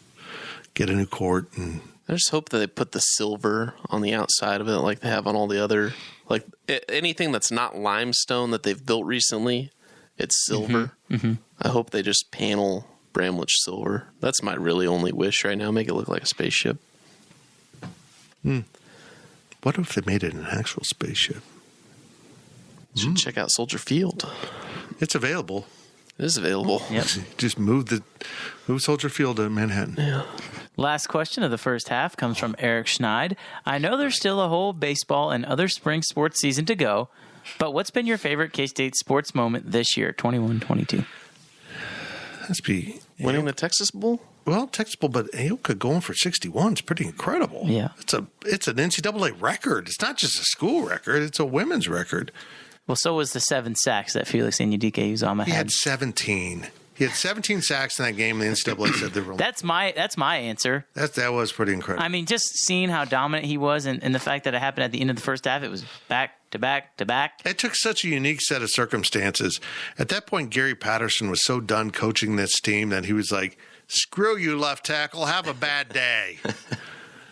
get a new court and... I just hope that they put the silver on the outside of it like they have on all the other, like anything that's not limestone that they've built recently, it's silver. Mm-hmm. I hope they just panel Bramlage silver. That's my really only wish right now. Make it look like a spaceship. What if they made it an actual spaceship? Should check out Soldier Field. It's available. It is available. Yep. Just move Soldier Field to Manhattan. Yeah. Last question of the first half comes from Eric Schneid. I know there's still a whole baseball and other spring sports season to go, but what's been your favorite K-State sports moment this year, 21-22? That's be winning the Texas Bowl? Well, Texas Bowl, but Aoka going for 61 is pretty incredible. Yeah. It's an NCAA record. It's not just a school record. It's a women's record. Well, so was the 7 sacks that Felix Anudike-Uzomah had. He had 17. He had 17 sacks in that game. The NCAA said they were. That's my answer. That was pretty incredible. I mean, just seeing how dominant he was, and the fact that it happened at the end of the first half, it was back to back to back. It took such a unique set of circumstances. At that point, Gary Patterson was so done coaching this team that he was like, "Screw you, left tackle. Have a bad day." I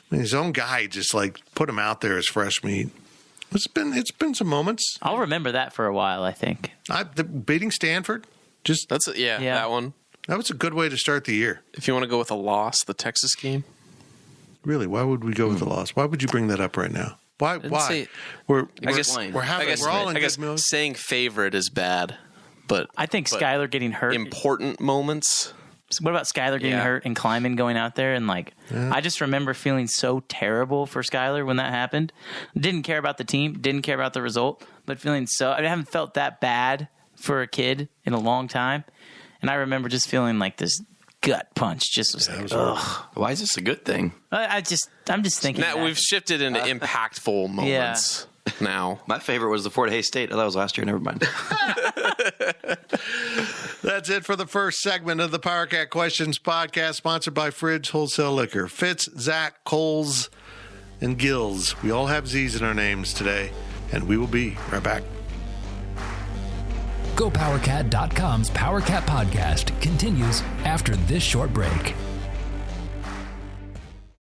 mean, his own guy just like put him out there as fresh meat. It's been some moments. I'll remember that for a while, I think. Beating Stanford. That one. That was a good way to start the year. If you want to go with a loss, the Texas game. Really, why would we go with a loss? Why would you bring that up right now? Why? We're all in good mood. Saying favorite is bad, but I think Skyler getting hurt. Important moments. What about Skyler getting hurt and Kleiman going out there and I just remember feeling so terrible for Skyler when that happened. Didn't care about the team, didn't care about the result, but feeling I haven't felt that bad for a kid in a long time. And I remember just feeling like this gut punch just was ugh. Why is this a good thing? I'm just thinking now we've shifted into impactful moments now. My favorite was the Fort Hays State. Oh, that was last year. Never mind. That's it for the first segment of the Power Cat Questions podcast, sponsored by Fridge Wholesale Liquor. Fitz, Zach, Coles, and Gills. We all have Z's in our names today. and we will be right back. GoPowerCat.com's PowerCat podcast continues after this short break.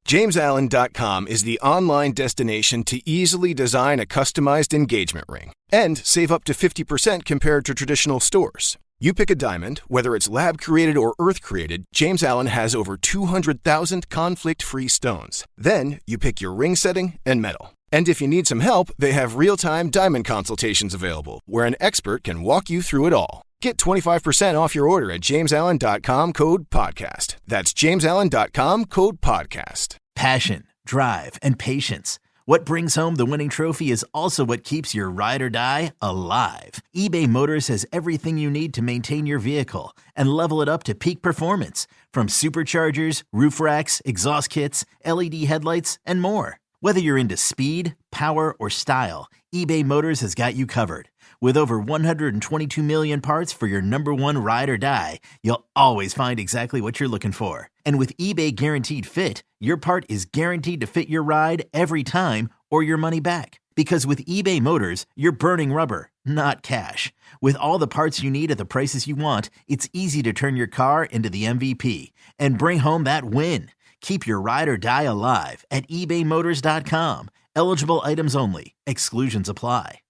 JamesAllen.com is the online destination to easily design a customized engagement ring and save up to 50% compared to traditional stores. You pick a diamond, whether it's lab-created or earth-created, James Allen has over 200,000 conflict-free stones. Then you pick your ring setting and metal. And if you need some help, they have real-time diamond consultations available, where an expert can walk you through it all. Get 25% off your order at JamesAllen.com, code PODCAST. That's JamesAllen.com, code PODCAST. Passion, drive, and patience. What brings home the winning trophy is also what keeps your ride or die alive. eBay Motors has everything you need to maintain your vehicle and level it up to peak performance, from superchargers, roof racks, exhaust kits, LED headlights, and more. Whether you're into speed, power, or style, eBay Motors has got you covered. With over 122 million parts for your number one ride or die, you'll always find exactly what you're looking for. And with eBay Guaranteed Fit, your part is guaranteed to fit your ride every time or your money back. Because with eBay Motors, you're burning rubber, not cash. With all the parts you need at the prices you want, it's easy to turn your car into the MVP and bring home that win. Keep your ride or die alive at ebaymotors.com. Eligible items only. Exclusions apply.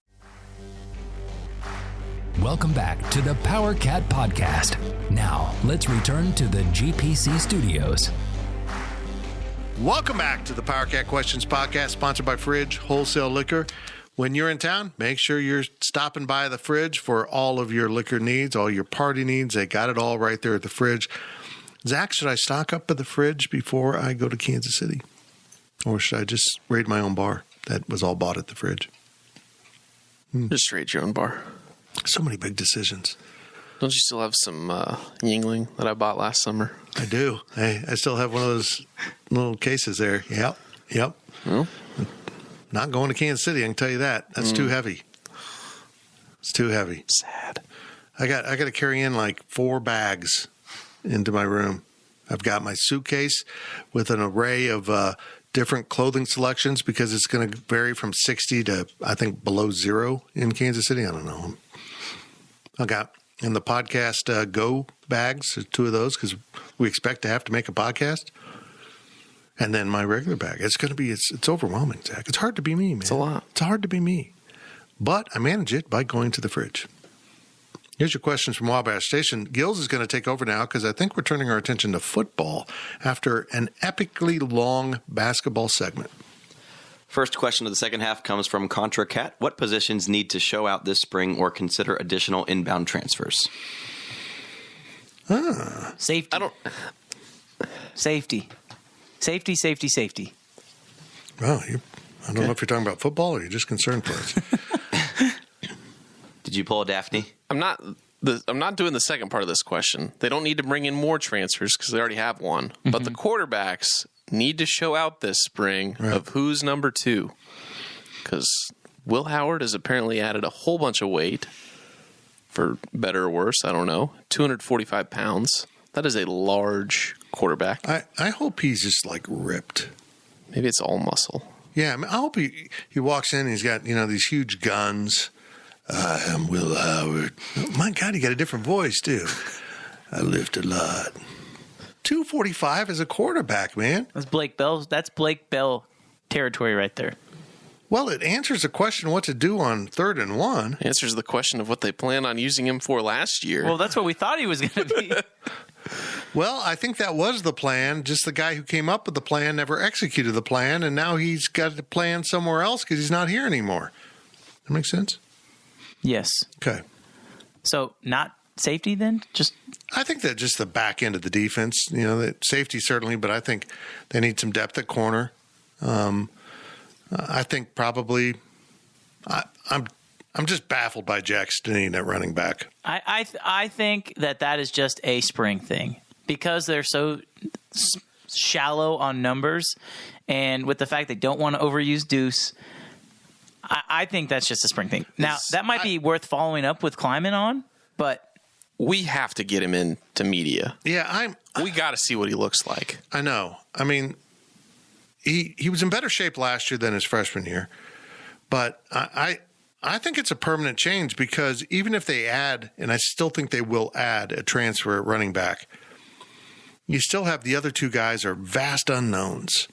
Welcome back to the PowerCat podcast. Now, let's return to the GPC studios. Welcome back to the PowerCat Questions podcast, sponsored by Fridge Wholesale Liquor. When you're in town, make sure you're stopping by the Fridge for all of your liquor needs, all your party needs. They got it all right there at the Fridge. Zach, should I stock up at the Fridge before I go to Kansas City? Or should I just raid my own bar that was all bought at the Fridge? Just raid your own bar. So many big decisions. Don't you still have some Yingling that I bought last summer? I do. I still have one of those little cases there. Yep. Well, not going to Kansas City, I can tell you that. That's too heavy. It's too heavy. sad. I got to carry in like 4 bags into my room. I've got my suitcase with an array of different clothing selections because it's going to vary from 60 to, I think, below 0 in Kansas City. I don't know. I got in the podcast Go bags, 2 of those, because we expect to have to make a podcast. And then my regular bag. It's going to be, it's overwhelming, Zach. It's hard to be me, man. It's a lot. It's hard to be me. But I manage it by going to the Fridge. Here's your questions from Wabash Station. Gills is going to take over now because I think we're turning our attention to football after an epically long basketball segment. First question of the second half comes from Contra Cat. What positions need to show out this spring or consider additional inbound transfers? Safety. Safety. Well, I don't know if you're talking about football or you're just concerned for us. Did you pull a Daphne? I'm not doing the second part of this question. They don't need to bring in more transfers because they already have one. Mm-hmm. But the quarterbacks need to show out this spring of who's number 2. Because Will Howard has apparently added a whole bunch of weight, for better or worse, I don't know. 245 pounds. That is a large quarterback. I hope he's just like ripped. Maybe it's all muscle. Yeah, I mean, I hope he walks in and he's got, these huge guns. I am Will Howard. Oh, my God, he got a different voice, too. I lift a lot. 245 as a quarterback, man. That's Blake Bell territory right there. Well, it answers the question what to do on 3rd and 1. Answers the question of what they plan on using him for last year. Well, that's what we thought he was going to be. Well, I think that was the plan. Just the guy who came up with the plan never executed the plan, and now he's got the plan somewhere else because he's not here anymore. That makes sense? Yes. Okay. So not safety then? I think that just the back end of the defense, that safety certainly, but I think they need some depth at corner. I think probably I'm just baffled by Jack Stineen at running back. I think that is just a spring thing because they're so shallow on numbers, and with the fact they don't want to overuse Deuce, I think that's just a spring thing. Now, that might be worth following up with Kleiman on, but we have to get him into media. Yeah, we got to see what he looks like. I know. I mean, he was in better shape last year than his freshman year, But I think it's a permanent change because even if they add, and I still think they will add a transfer at running back, you still have the other two guys are vast unknowns.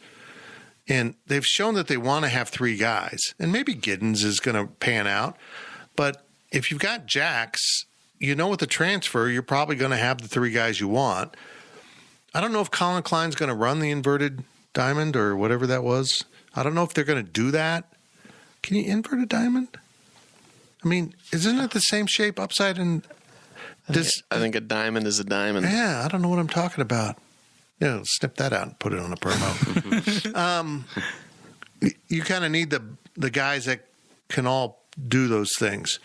And they've shown that they want to have three guys. And maybe Giddens is going to pan out. But if you've got Jax, you know with the transfer, you're probably going to have the three guys you want. I don't know if Colin Klein's going to run the inverted diamond or whatever that was. I don't know if they're going to do that. Can you invert a diamond? I mean, isn't it the same shape upside and this? I think a diamond is a diamond. Yeah, I don't know what I'm talking about. Yeah, snip that out and put it on a promo. You kind of need the guys that can all do those things.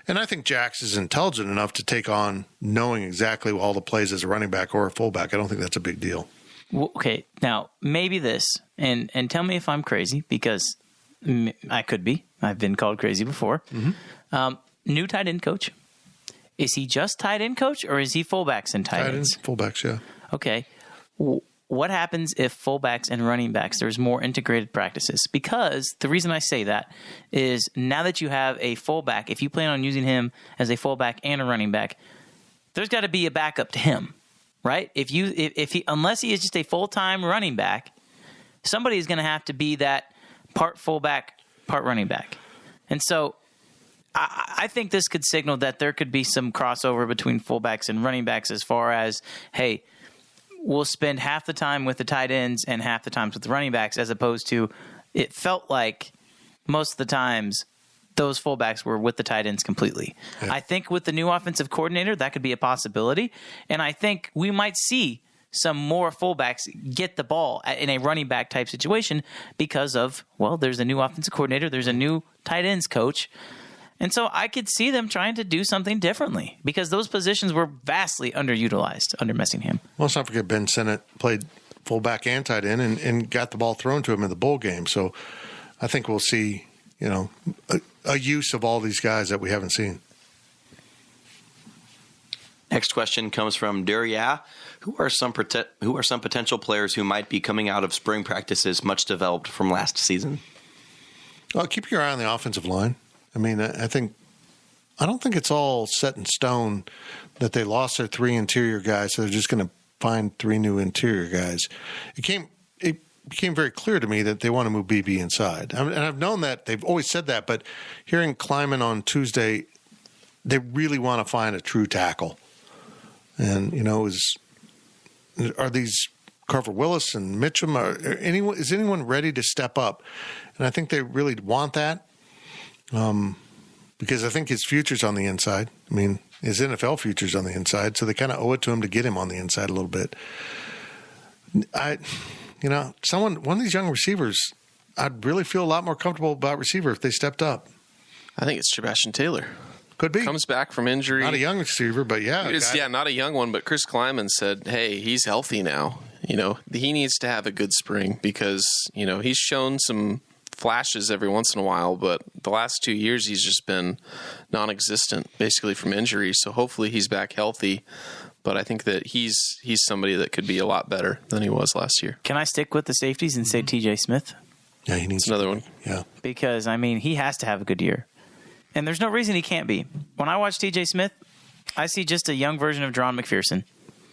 And I think Jax is intelligent enough to take on knowing exactly all the plays as a running back or a fullback. I don't think that's a big deal. Well, okay, now maybe this, and tell me if I'm crazy, because I could be. I've been called crazy before. Mm-hmm. New tight end coach. Is he just tight end coach, or is he fullbacks and tight ends? Fullbacks, yeah. Okay. What happens if fullbacks and running backs, there's more integrated practices? Because the reason I say that is now that you have a fullback, if you plan on using him as a fullback and a running back, there's got to be a backup to him, right? If he unless he is just a full-time running back, somebody is going to have to be that part fullback, part running back. And so I think this could signal that there could be some crossover between fullbacks and running backs as far as, hey, we'll spend half the time with the tight ends and half the times with the running backs, as opposed to it felt like most of the times those fullbacks were with the tight ends completely. Yeah. I think with the new offensive coordinator, that could be a possibility. And I think we might see some more fullbacks get the ball in a running back type situation because of, well, there's a new offensive coordinator, there's a new tight ends coach. And so I could see them trying to do something differently because those positions were vastly underutilized under Messingham. Well, let's not forget Ben Sinnott played fullback and tight end and got the ball thrown to him in the bowl game. So I think we'll see, a use of all these guys that we haven't seen. Next question comes from Duria. Who are some potential players who might be coming out of spring practices much developed from last season? Well, keep your eye on the offensive line. I mean, I don't think it's all set in stone that they lost their three interior guys, so they're just going to find three new interior guys. It became very clear to me that they want to move BB inside. And I've known that. They've always said that. But hearing Kleiman on Tuesday, they really want to find a true tackle. And, are these Carver Willis and Mitchum? Is anyone ready to step up? And I think they really want that. Because I think his future's on the inside. I mean, his NFL future's on the inside, so they kind of owe it to him to get him on the inside a little bit. One of these young receivers, I'd really feel a lot more comfortable about receiver if they stepped up. I think it's Sebastian Taylor. Could be. Comes back from injury. Not a young receiver, but yeah. Not a young one, but Chris Kleiman said, hey, he's healthy now. He needs to have a good spring because, he's shown some flashes every once in a while, but the last 2 years he's just been non-existent basically from injury. So hopefully he's back healthy. But I think that he's somebody that could be a lot better than he was last year. Can I stick with the safeties and say TJ Smith? Yeah, he needs another one. Yeah. Because, he has to have a good year. And there's no reason he can't be. When I watch TJ Smith, I see just a young version of Deron McPherson.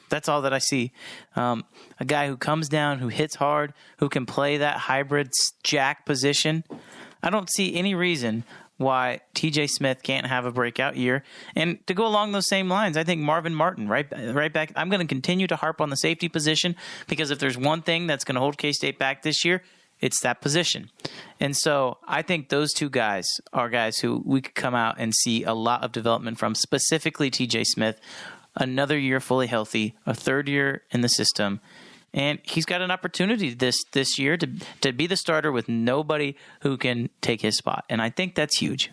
That's all that I see. A guy who comes down, who hits hard, who can play that hybrid jack position. I don't see any reason why TJ Smith can't have a breakout year. And to go along those same lines, I think Marvin Martin, right back. I'm going to continue to harp on the safety position because if there's one thing that's going to hold K-State back this year, it's that position. And so I think those two guys are guys who we could come out and see a lot of development from, specifically TJ Smith. Another year fully healthy, a third year in the system, and he's got an opportunity this year to be the starter with nobody who can take his spot, and I think that's huge.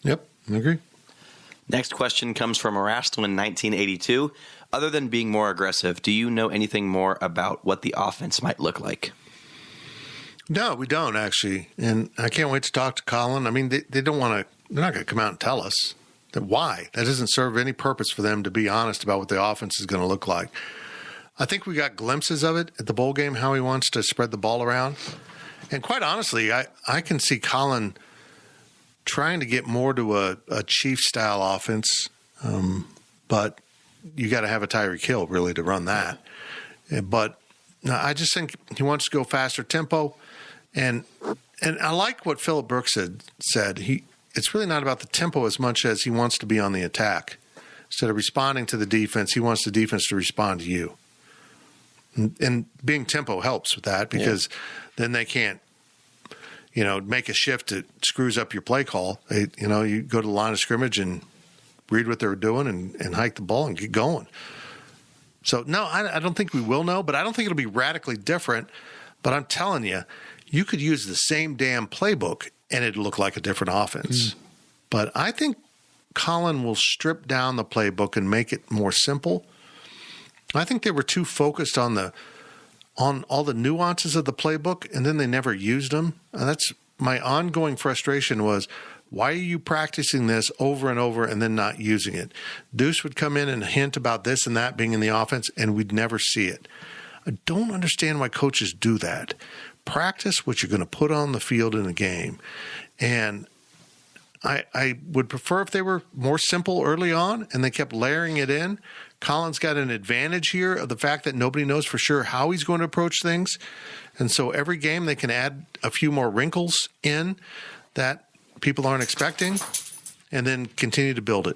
Yep, I agree. Next question comes from Erastlin 1982. Other than being more aggressive, do you know anything more about what the offense might look like? No, we don't actually, and I can't wait to talk to Colin. I mean, they don't want to. They're not going to come out and tell us. Why? That doesn't serve any purpose for them to be honest about what the offense is going to look like. I think we got glimpses of it at the bowl game, how he wants to spread the ball around. And quite honestly, I can see Colin trying to get more to a Chiefs-style offense, but you got to have a Tyreek Hill really to run that. But no, I just think he wants to go faster tempo, and I like what Phillip Brooks said. It's really not about the tempo as much as he wants to be on the attack. Instead of responding to the defense, he wants the defense to respond to you. And being tempo helps with that because then they can't, make a shift that screws up your play call. You go to the line of scrimmage and read what they're doing and hike the ball and get going. So, no, I don't think we will know, but I don't think it'll be radically different. But I'm telling you, you could use the same damn playbook and it'd look like a different offense. But I think Colin will strip down the playbook and make it more simple. I think they were too focused on all the nuances of the playbook, and then they never used them. And that's my ongoing frustration was, why are you practicing this over and over and then not using it? Deuce would come in and hint about this and that being in the offense, and we'd never see it. I don't understand why coaches do that. Practice what you're going to put on the field in a game. And I would prefer if they were more simple early on and they kept layering it in. Colin's got an advantage here of the fact that nobody knows for sure how he's going to approach things. And so every game they can add a few more wrinkles in that people aren't expecting and then continue to build it.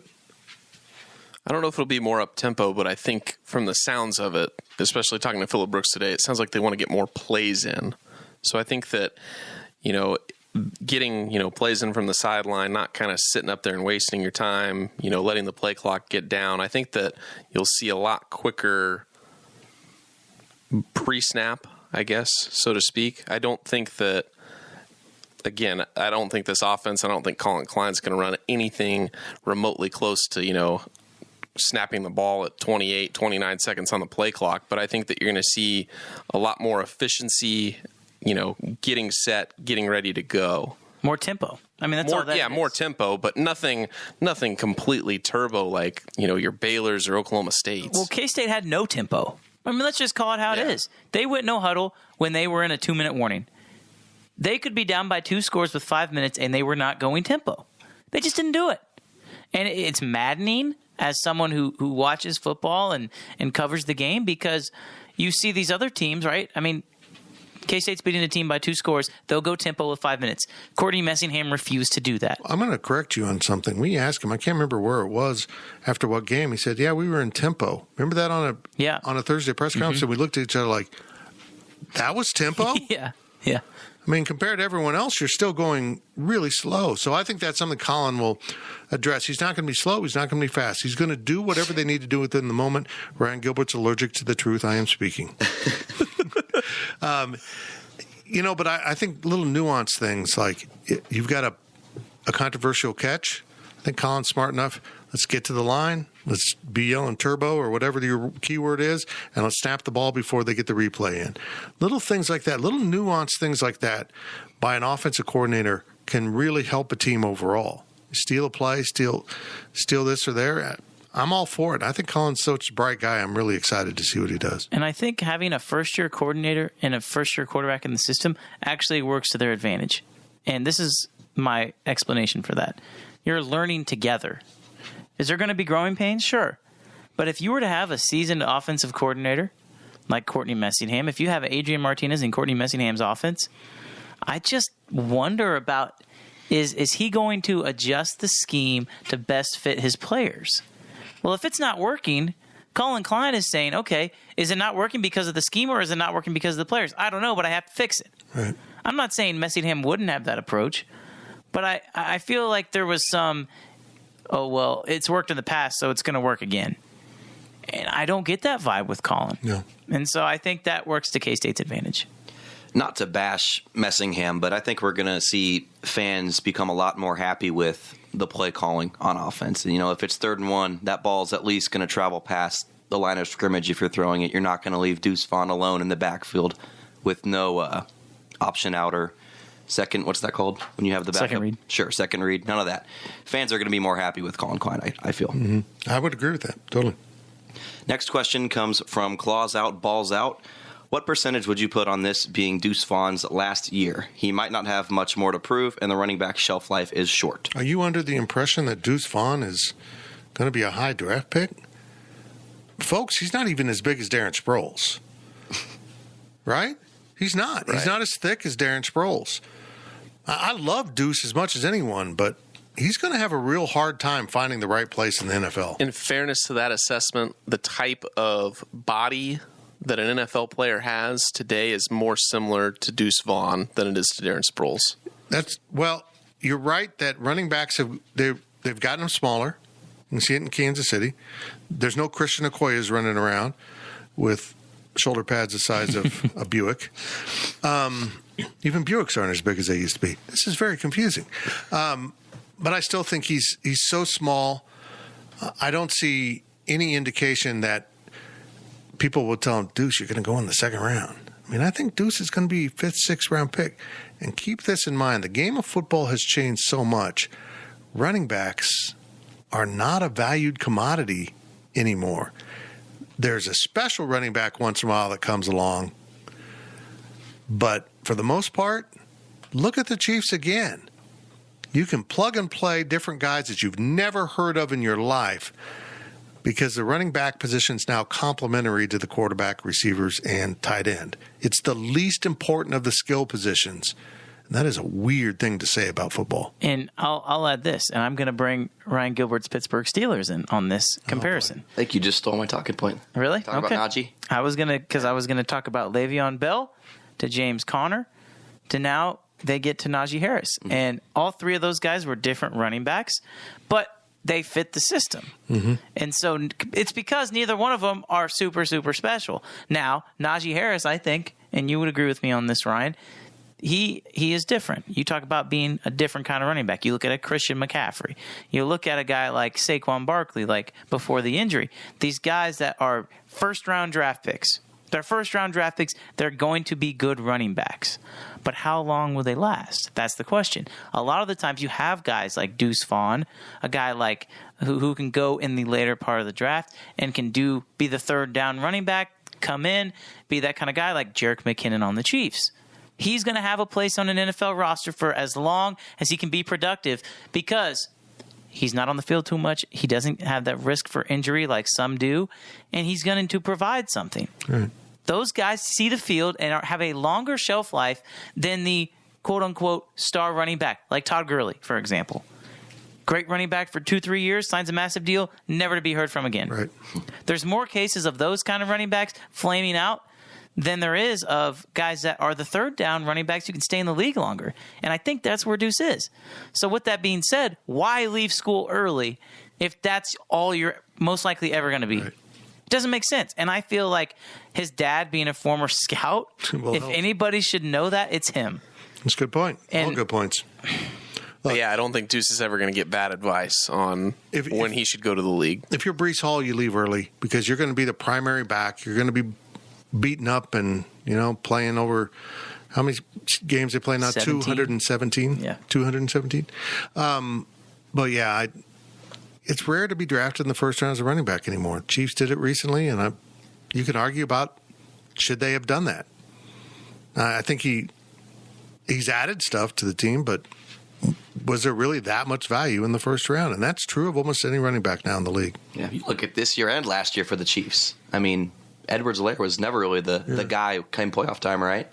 I don't know if it'll be more up-tempo, but I think from the sounds of it, especially talking to Phillip Brooks today, it sounds like they want to get more plays in. So I think that, getting, plays in from the sideline, not kind of sitting up there and wasting your time, letting the play clock get down. I think that you'll see a lot quicker pre-snap, I guess, so to speak. I don't think that, again, I don't think this offense, I don't think Colin Klein's going to run anything remotely close to, snapping the ball at 28, 29 seconds on the play clock. But I think that you're going to see a lot more efficiency, getting set, getting ready to go. More tempo. I mean, that's more, all that is. More tempo, but nothing completely turbo like, your Baylors or Oklahoma States. Well, K-State had no tempo. I mean, let's just call it how it is. They went no huddle when they were in a 2-minute warning. They could be down by 2 scores with 5 minutes, and they were not going tempo. They just didn't do it. And it's maddening as someone who watches football and covers the game because you see these other teams, right? I mean, K-State's beating a team by 2 scores. They'll go tempo with 5 minutes. Courtney Messingham refused to do that. I'm going to correct you on something. We asked him, I can't remember where it was, after what game. He said, we were in tempo. Remember that on a Thursday press conference? And we looked at each other like, that was tempo? Yeah. I mean, compared to everyone else, you're still going really slow. So I think that's something Colin will address. He's not going to be slow. He's not going to be fast. He's going to do whatever they need to do within the moment. Ryan Gilbert's allergic to the truth. I am speaking. But I think little nuanced things like you've got a controversial catch. I think Colin's smart enough. Let's get to the line. Let's be yelling turbo or whatever your keyword is, and let's snap the ball before they get the replay in. Little things like that, little nuanced things like that by an offensive coordinator can really help a team overall. Steal a play, steal this or there. I'm all for it. I think Colin's such a bright guy. I'm really excited to see what he does. And I think having a first-year coordinator and a first-year quarterback in the system actually works to their advantage. And this is my explanation for that. You're learning together. Is there going to be growing pains? Sure. But if you were to have a seasoned offensive coordinator like Courtney Messingham, if you have Adrian Martinez in Courtney Messingham's offense, I just wonder about is he going to adjust the scheme to best fit his players? Well, if it's not working, Colin Klein is saying, okay, is it not working because of the scheme or is it not working because of the players? I don't know, but I have to fix it. Right. I'm not saying Messingham wouldn't have that approach, but I feel like there was some, it's worked in the past, so it's going to work again. And I don't get that vibe with Colin. No. And so I think that works to K-State's advantage. Not to bash Messingham, but I think we're going to see fans become a lot more happy with the play calling on offense. And, if it's 3rd and 1, that ball's at least going to travel past the line of scrimmage if you're throwing it. You're not going to leave Deuce Vaughn alone in the backfield with no option out or second, what's that called when you have the backup? Second read. Sure, second read. None of that. Fans are going to be more happy with Colin Klein, I feel. Mm-hmm. I would agree with that, totally. Next question comes from Claws Out, Balls Out. What percentage would you put on this being Deuce Vaughn's last year? He might not have much more to prove, and the running back shelf life is short. Are you under the impression that Deuce Vaughn is going to be a high draft pick? Folks, he's not even as big as Darren Sproles. Right? He's not. Right. He's not as thick as Darren Sproles. I love Deuce as much as anyone, but he's going to have a real hard time finding the right place in the NFL. In fairness to that assessment, the type of body that an NFL player has today is more similar to Deuce Vaughn than it is to Darren Sproles. Well, you're right that running backs they've gotten them smaller. You can see it in Kansas City. There's no Christian Okoye's running around with shoulder pads the size of a Buick. Even Buicks aren't as big as they used to be. This is very confusing. But I still think he's so small. I don't see any indication that people will tell him, Deuce, you're going to go in the second round. I mean, I think Deuce is going to be 5th, 6th round pick. And keep this in mind. The game of football has changed so much. Running backs are not a valued commodity anymore. There's a special running back once in a while that comes along. But for the most part, look at the Chiefs again. You can plug and play different guys that you've never heard of in your life because the running back position is now complementary to the quarterback, receivers, and tight end. It's the least important of the skill positions. And that is a weird thing to say about football. And I'll add this, and I'm going to bring Ryan Gilbert's Pittsburgh Steelers in on this comparison. I think you just stole my talking point. Really? Talk about Najee. I was going to talk about Le'Veon Bell to James Conner to now they get to Najee Harris. Mm-hmm. And all three of those guys were different running backs, but they fit the system. Mm-hmm. And so it's because neither one of them are super, super special. Now, Najee Harris, I think, and you would agree with me on this, Ryan, he is different. You talk about being a different kind of running back. You look at a Christian McCaffrey. You look at a guy like Saquon Barkley, like before the injury. These guys that are first-round draft picks. They're first-round draft picks. They're going to be good running backs. But how long will they last? That's the question. A lot of the times you have guys like Deuce Vaughn, a guy like who can go in the later part of the draft and can be the third down running back, come in, be that kind of guy like Jerick McKinnon on the Chiefs. He's going to have a place on an NFL roster for as long as he can be productive because he's not on the field too much. He doesn't have that risk for injury like some do, and he's going to provide something. Right. Those guys see the field and have a longer shelf life than the quote-unquote star running back, like Todd Gurley, for example. Great running back for 2-3 years, signs a massive deal, never to be heard from again. Right. There's more cases of those kind of running backs flaming out than there is of guys that are the third down running backs who can stay in the league longer. And I think that's where Deuce is. So with that being said, why leave school early if that's all you're most likely ever going to be? Right. It doesn't make sense. And I feel like his dad being a former scout, if anybody should know that, it's him. That's a good point. All good points. Look, yeah, I don't think Deuce is ever going to get bad advice on when he should go to the league. If you're Breece Hall, you leave early because you're going to be the primary back. You're going to be beaten up and, playing over how many games they play now? 17. 217? Yeah. 217? But, yeah, it's rare to be drafted in the first round as a running back anymore. Chiefs did it recently, and you can argue about should they have done that. I think he's added stuff to the team, but was there really that much value in the first round? And that's true of almost any running back now in the league. Yeah, you look at this year and last year for the Chiefs. I mean, Edwards-Helaire was never really the guy who came playoff time, right?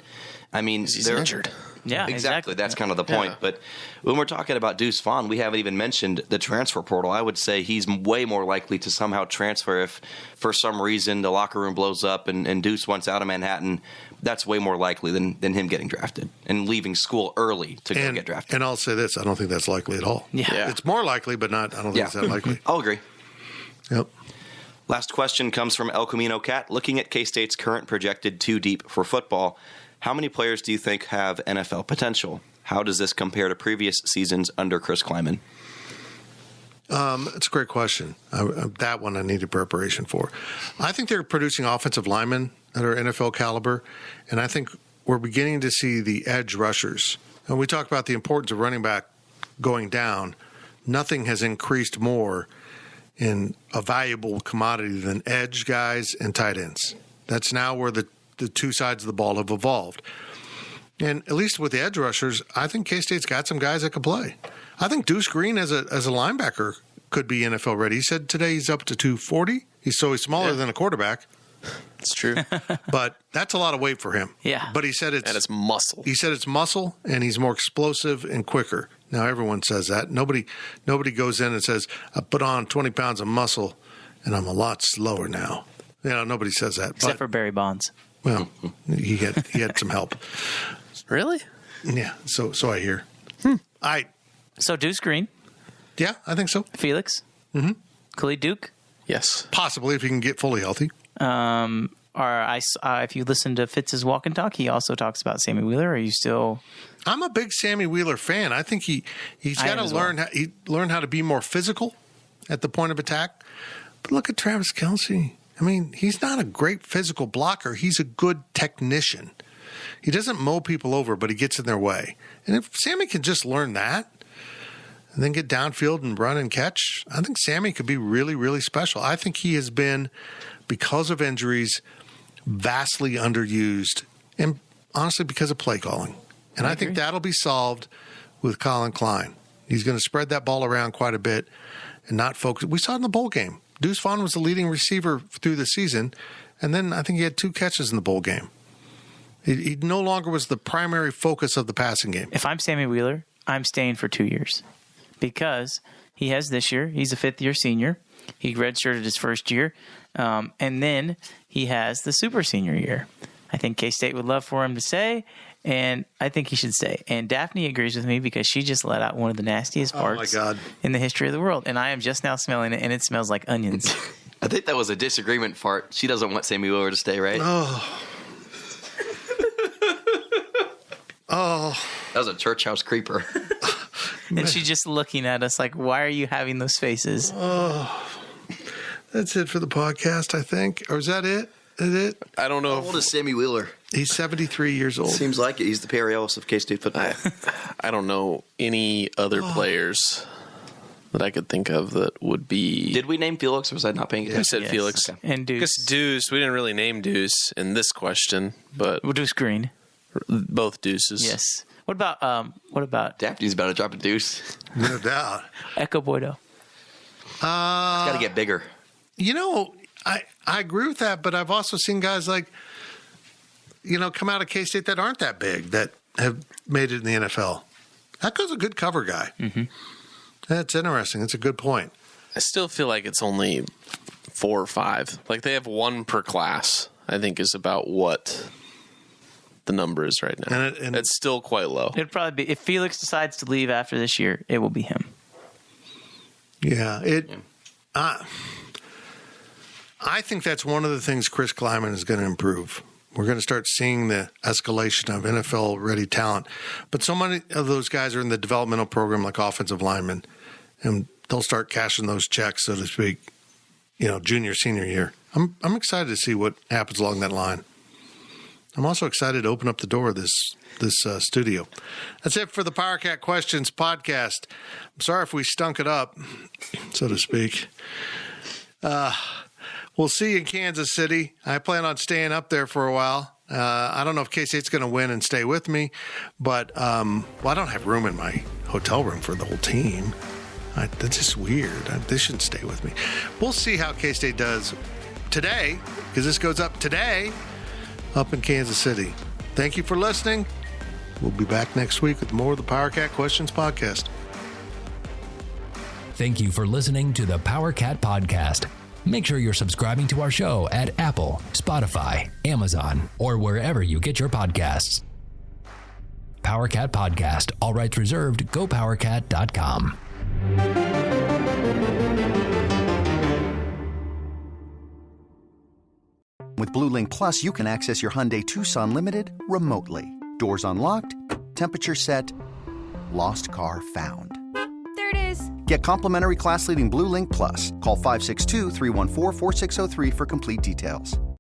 I mean, he's injured. Yeah, exactly. That's kind of the point. Yeah. But when we're talking about Deuce Vaughn, we haven't even mentioned the transfer portal. I would say he's way more likely to somehow transfer if, for some reason, the locker room blows up and Deuce wants out of Manhattan. That's way more likely than him getting drafted and leaving school early to go get drafted. And I'll say this: I don't think that's likely at all. Yeah. It's more likely, but not. I don't think it's that likely. I'll agree. Yep. Last question comes from El Camino Cat. Looking at K-State's current projected two deep for football, how many players do you think have NFL potential? How does this compare to previous seasons under Chris Kleiman? It's a great question. That one I needed preparation for. I think they're producing offensive linemen that are NFL caliber, and I think we're beginning to see the edge rushers. And we talk about the importance of running back going down. Nothing has increased more in a valuable commodity than edge guys and tight ends. That's now where the the two sides of the ball have evolved. And at least with the edge rushers, I think K-State's got some guys that can play. I think Deuce Green as a linebacker could be NFL ready. He said today he's up to 240. He's smaller than a quarterback. It's true. But that's a lot of weight for him. Yeah. But he said it's muscle. He said it's muscle, and he's more explosive and quicker. Now everyone says that. Nobody goes in and says, I put on 20 pounds of muscle, and I'm a lot slower now. Nobody says that. Except for Barry Bonds. Well, he had some help. Really? Yeah. So I hear. So Deuce Green. Yeah, I think so. Felix. Mm-hmm. Khalid Duke. Yes. Possibly if he can get fully healthy. If you listen to Fitz's walk and talk, he also talks about Sammy Wheeler. Are you still? I'm a big Sammy Wheeler fan. I think he's got to learn how to be more physical at the point of attack. But look at Travis Kelce. I mean, he's not a great physical blocker. He's a good technician. He doesn't mow people over, but he gets in their way. And if Sammy can just learn that and then get downfield and run and catch, I think Sammy could be really, really special. I think he has been, because of injuries, vastly underused, and honestly because of play calling. And I think that'll be solved with Colin Klein. He's going to spread that ball around quite a bit and not focus. We saw it in the bowl game. Deuce Vaughn was the leading receiver through the season, and then I think he had 2 catches in the bowl game. He no longer was the primary focus of the passing game. If I'm Sammy Wheeler, I'm staying for 2 years because he has this year. He's a fifth-year senior. He redshirted his first year, and then he has the super senior year. I think K-State would love for him to stay, and I think he should stay. And Daphne agrees with me because she just let out one of the nastiest farts in the history of the world, and I am just now smelling it, and it smells like onions. I think that was a disagreement fart. She doesn't want Sammy Wheeler to stay, right? Oh. That was a church house creeper. And she's just looking at us like, why are you having those faces? Oh. That's it for the podcast, I think. Or is that it? Is it? I don't know. How old is Sammy Wheeler? He's 73 years old. Seems like it. He's the Perry Ellis of K-State football. I don't know any other players that I could think of that would be. Did we name Felix, or was I not paying attention? I said Felix. Okay. And Deuce. Because Deuce, we didn't really name Deuce in this question, but Deuce Green. Both Deuces. Yes. What about Daphne's about to drop a deuce. No doubt. Echo Boydo? It's got to get bigger. I agree with that, but I've also seen guys like, come out of K-State that aren't that big that have made it in the NFL. Echo's a good cover guy. Mm-hmm. That's interesting. That's a good point. I still feel like it's only 4 or 5. Like they have 1 per class, I think is about what the number is right now. And it's still quite low. It'd probably be, if Felix decides to leave after this year, it will be him. Yeah. I think that's one of the things Chris Kleiman is going to improve. We're going to start seeing the escalation of NFL-ready talent. But so many of those guys are in the developmental program like offensive linemen, and they'll start cashing those checks, so to speak, junior, senior year. I'm excited to see what happens along that line. I'm also excited to open up the door of this studio. That's it for the PowerCat Questions podcast. I'm sorry if we stunk it up, so to speak. We'll see you in Kansas City. I plan on staying up there for a while. I don't know if K-State's going to win and stay with me, but I don't have room in my hotel room for the whole team. That's just weird. They shouldn't stay with me. We'll see how K-State does today, because this goes up today, up in Kansas City. Thank you for listening. We'll be back next week with more of the PowerCat Questions podcast. Thank you for listening to the PowerCat Podcast. Make sure you're subscribing to our show at Apple, Spotify, Amazon, or wherever you get your podcasts. PowerCat Podcast. All rights reserved. GoPowerCat.com. With Blue Link Plus, you can access your Hyundai Tucson Limited remotely. Doors unlocked, temperature set, lost car found. There it is. Get complimentary class-leading Blue Link Plus. Call 562-314-4603 for complete details.